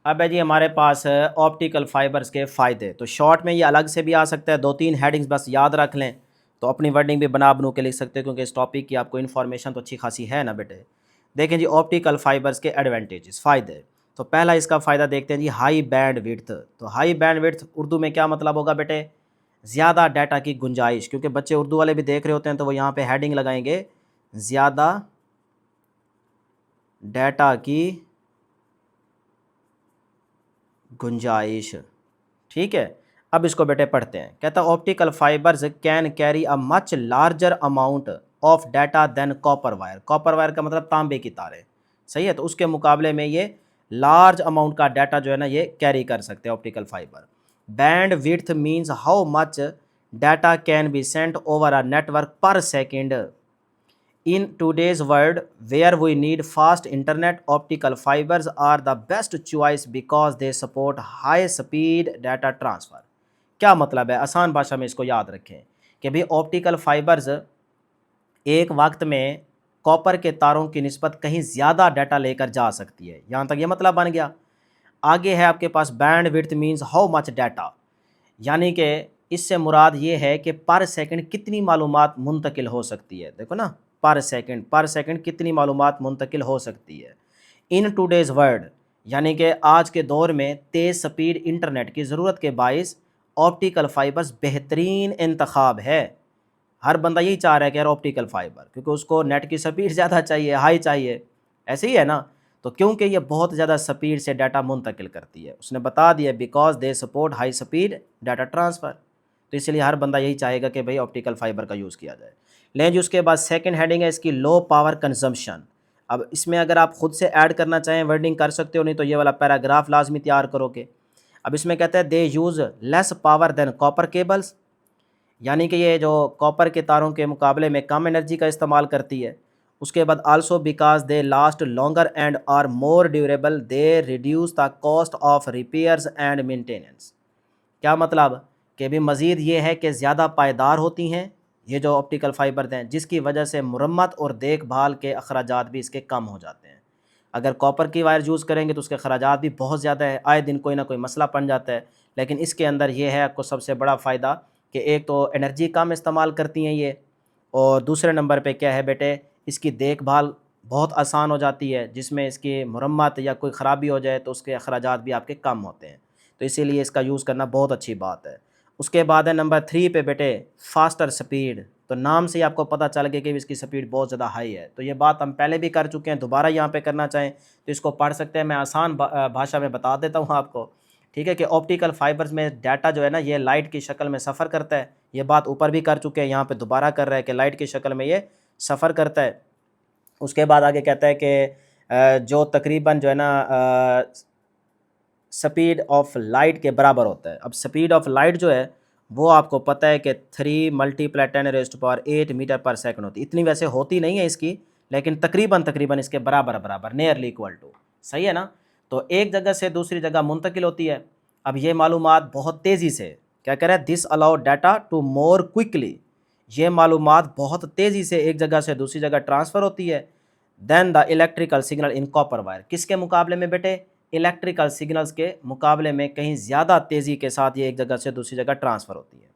अब है जी हमारे पास ऑप्टिकल फाइबर्स के फ़ायदे। तो शॉर्ट में ये अलग से भी आ सकता है, 2-3 हेडिंग्स बस याद रख लें तो अपनी वर्डिंग भी बना बनू के लिख सकते हैं, क्योंकि इस टॉपिक की आपको इन्फॉर्मेशन तो अच्छी खासी है ना बेटे। देखें जी ऑप्टिकल फाइबर्स के एडवांटेजेस, फ़ायदे। तो पहला इसका फ़ायदा देखते हैं जी, हाई बैंड विड्थ। तो हाई बैंड विड्थ उर्दू में क्या मतलब होगा बेटे, ज़्यादा डाटा की गुंजाइश। क्योंकि बच्चे उर्दू वाले भी देख रहे होते हैं तो वो यहाँ पे हेडिंग लगाएंगे ज़्यादा डाटा की गुंजाइश। ठीक है, अब इसको बेटे पढ़ते हैं। कहता है optical fibres can carry a much larger amount of data than copper wire. Copper wire का मतलब तांबे की तारें, सही है। तो उसके मुकाबले में ये लार्ज अमाउंट का डाटा जो है ना ये कैरी कर सकते हैं optical fibre. Band width means how much data can be sent over a network पर second. In today's world where we need fast internet, optical fibers are the best choice because they support high speed data transfer। क्या मतलब है, आसान भाषा में इसको याद रखें कि भाई ऑप्टिकल फाइबर्स एक वक्त में कॉपर के तारों की निस्बत कहीं ज़्यादा डाटा लेकर जा सकती है। यहाँ तक ये मतलब बन गया। आगे है आपके pass band width means how much data, यानी कि इससे मुराद ये है कि पर सेकंड कितनी मालूमात मुंतकिल हो सकती है। देखो ना, पर सेकंड कितनी मालूमात मुंतकिल हो सकती है। इन टूडेज़ वर्ल्ड, यानी कि आज के दौर में तेज़ स्पीड इंटरनेट की ज़रूरत के बाइस ऑप्टिकल फाइबर्स बेहतरीन इंतखाब है। हर बंदा यही चाह रहा है कि यार ऑप्टिकल फाइबर, क्योंकि उसको नेट की स्पीड ज़्यादा चाहिए, हाई चाहिए, ऐसे ही है ना। तो क्योंकि ये बहुत ज़्यादा स्पीड से डाटा मुंतकिल करती है, उसने बता दिया because they support high speed data transfer. तो इसलिए हर बंदा यही चाहेगा कि भाई ऑप्टिकल फाइबर का यूज़ किया जाए। लें जी उसके बाद सेकंड हेडिंग है इसकी, लो पावर कंजम्पशन। अब इसमें अगर आप खुद से ऐड करना चाहें वर्डिंग कर सकते हो, नहीं तो ये वाला पैराग्राफ लाजमी तैयार करोगे। अब इसमें कहते हैं they use less power than copper cables, यानी कि ये जो कॉपर के तारों के मुकाबले में कम एनर्जी का इस्तेमाल करती है। उसके बाद also because they last longer and are more durable, they reduce the cost of repairs and maintenance. क्या मतलब कि भी मज़ीद ये है कि ज़्यादा पायदार होती हैं ये जो ऑप्टिकल फाइबर हैं, जिसकी वजह से मुरम्मत और देखभाल के अखराजात भी इसके कम हो जाते हैं। अगर कॉपर की वायर यूज़ करेंगे तो उसके अखराजात भी बहुत ज़्यादा है, आए दिन कोई ना कोई मसला बन जाता है। लेकिन इसके अंदर ये है आपको सबसे बड़ा फ़ायदा कि एक तो एनर्जी कम इस्तेमाल करती हैं ये, और दूसरे नंबर पे क्या है बेटे, इसकी देखभाल बहुत आसान हो जाती है, जिसमें इसकी मुरम्मत या कोई ख़राबी हो जाए तो उसके अखराजात भी आपके कम होते हैं। तो इसीलिए इसका यूज़ करना बहुत अच्छी बात है। उसके बाद है नंबर 3 पे बेटे फास्टर स्पीड। तो नाम से ही आपको पता चल गया कि इसकी स्पीड बहुत ज़्यादा हाई है। तो ये बात हम पहले भी कर चुके हैं, दोबारा यहाँ पे करना चाहें तो इसको पढ़ सकते हैं। मैं आसान भाषा में बता देता हूँ आपको, ठीक है, कि ऑप्टिकल फाइबर्स में डाटा जो है ना ये लाइट की शक्ल में सफ़र करता है। ये बात ऊपर भी कर चुके हैं, यहाँ पे दोबारा कर रहा है कि लाइट की शक्ल में ये सफ़र करता है। उसके बाद आगे कहता है कि जो तकरीबन जो है ना स्पीड ऑफ लाइट के बराबर होता है। अब स्पीड ऑफ लाइट जो है वो आपको पता है कि 3 × 10⁸ मीटर पर सेकंड होती है। इतनी वैसे होती नहीं है इसकी, लेकिन तकरीबन इसके बराबर नियरली इक्वल टू, सही है ना। तो एक जगह से दूसरी जगह मुंतकिल होती है। अब ये मालूमात बहुत तेज़ी से क्या कह रहा है, this allow data to more quickly, ये मालूमात बहुत तेज़ी से एक जगह से दूसरी जगह ट्रांसफ़र होती है। Then the electrical signal in copper wire, किसके मुकाबले में बेटे, इलेक्ट्रिकल सिग्नल्स के मुकाबले में कहीं ज़्यादा तेज़ी के साथ ये एक जगह से दूसरी जगह ट्रांसफ़र होती है।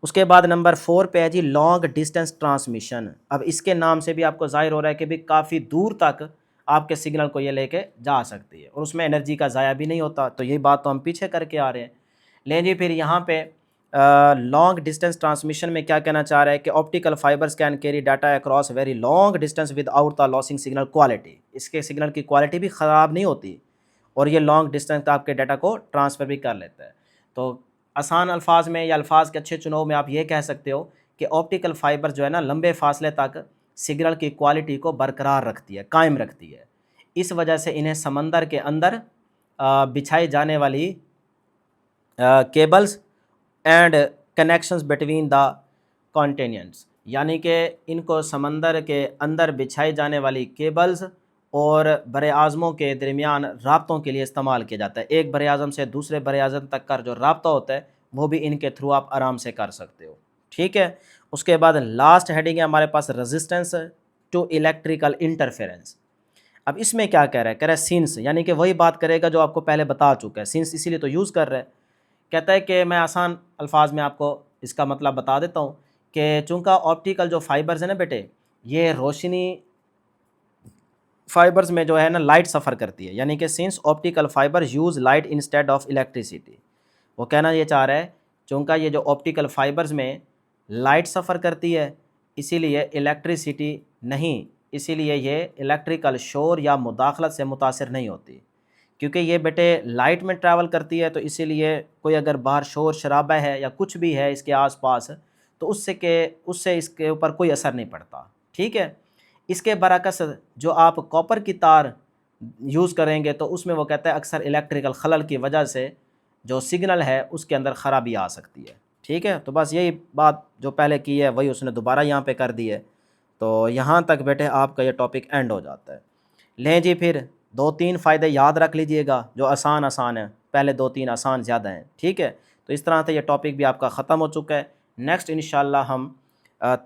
उसके बाद नंबर 4 पे है जी लॉन्ग डिस्टेंस ट्रांसमिशन। अब इसके नाम से भी आपको ज़ाहिर हो रहा है कि भी काफ़ी दूर तक आपके सिग्नल को ये लेके जा सकती है और उसमें एनर्जी का ज़ाया भी नहीं होता। तो ये बात तो हम पीछे करके आ रहे हैं। लें जी फिर यहाँ पे लॉन्ग डिस्टेंस ट्रांसमिशन में क्या कहना चाह रहा है कि optical fibres can carry data across very long distance with out the losing signal quality, इसके सिग्नल की क्वालिटी भी ख़राब नहीं होती और ये लॉन्ग डिस्टेंस तक आपके डाटा को ट्रांसफ़र भी कर लेता है। तो आसान अल्फाज में या अल्फाज के अच्छे चुनाव में आप ये कह सकते हो कि ऑप्टिकल फाइबर जो है ना लंबे फासले तक सिग्नल की क्वालिटी को बरकरार रखती है, कायम रखती है। इस वजह से इन्हें समंदर के अंदर बिछाई जाने वाली cables and connections between the continents, यानी कि इनको समंदर के अंदर बिछाई जाने वाली केबल्स और बरे आज़मों के दरमियान राब्तों के लिए इस्तेमाल किया जाता है। एक बरे आज़म से दूसरे बरे आज़म तक का जो राब्ता होता है वो भी इनके थ्रू आप आराम से कर सकते हो। ठीक है। उसके बाद लास्ट हेडिंग है हमारे पास रेजिस्टेंस टू इलेक्ट्रिकल इंटरफेरेंस। अब इसमें क्या कह रहा है, कह रहा है सिंस, यानी कि वही बात करेगा जो आपको पहले बता चुका है। सिंस इसीलिए तो यूज़ कर रहा है। कहता है कि मैं आसान अल्फाज में आपको इसका मतलब बता देता हूँ कि चूँकि ऑप्टिकल जो फाइबर्स है ना बेटे, ये रोशनी फाइबर्स में जो है ना लाइट सफ़र करती है, यानी कि since optical fibre use light instead of electricity. वो कहना ये चाह रहा है चूँकि ये जो ऑप्टिकल फाइबर्स में लाइट सफ़र करती है इसीलिए इलेक्ट्रिसिटी नहीं, इसीलिए ये इलेक्ट्रिकल शोर या मुदाखलत से मुतासिर नहीं होती। क्योंकि ये बेटे लाइट में ट्रैवल करती है तो इसीलिए कोई अगर बाहर शोर शराबा है या कुछ भी है इसके आसपास तो उससे इसके ऊपर कोई असर नहीं पड़ता। ठीक है। इसके बरअक्स जो आप कॉपर की तार यूज़ करेंगे तो उसमें वो कहता है अक्सर इलेक्ट्रिकल खलल की वजह से जो सिग्नल है उसके अंदर ख़राबी आ सकती है। ठीक है। तो बस यही बात जो पहले की है वही उसने दोबारा यहाँ पे कर दी है। तो यहाँ तक बेटे आपका ये टॉपिक एंड हो जाता है। लें जी फिर 2-3 फ़ायदे याद रख लीजिएगा जो आसान है, पहले 2-3 आसान ज़्यादा हैं। ठीक है। तो इस तरह से ये टॉपिक भी आपका ख़त्म हो चुका है। नेक्स्ट इंशाल्लाह हम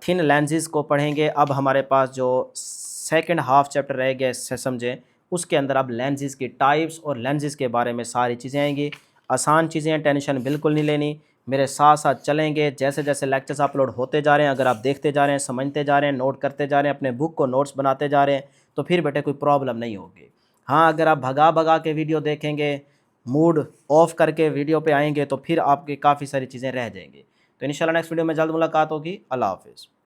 थिन लेंसेज़ को पढ़ेंगे। अब हमारे पास जो सेकंड हाफ़ चैप्टर रह गया इससे समझें, उसके अंदर अब लेंसेज़ की टाइप्स और लेंसेज़ के बारे में सारी चीज़ें आएंगी। आसान चीज़ें हैं, टेंशन बिल्कुल नहीं लेनी, मेरे साथ साथ चलेंगे। जैसे जैसे लेक्चर्स अपलोड होते जा रहे हैं अगर आप देखते जा रहे हैं, समझते जा रहे हैं, नोट करते जा रहे हैं, अपने बुक को नोट्स बनाते जा रहे हैं तो फिर बेटे कोई प्रॉब्लम नहीं होगी। हाँ, अगर आप भगा भगा के वीडियो देखेंगे, मूड ऑफ करके वीडियो पे आएंगे तो फिर आपकी काफ़ी सारी चीज़ें रह जाएंगी। तो इंशाल्लाह नेक्स्ट वीडियो में जल्द मुलाकात होगी। अल्लाह हाफ़िज़।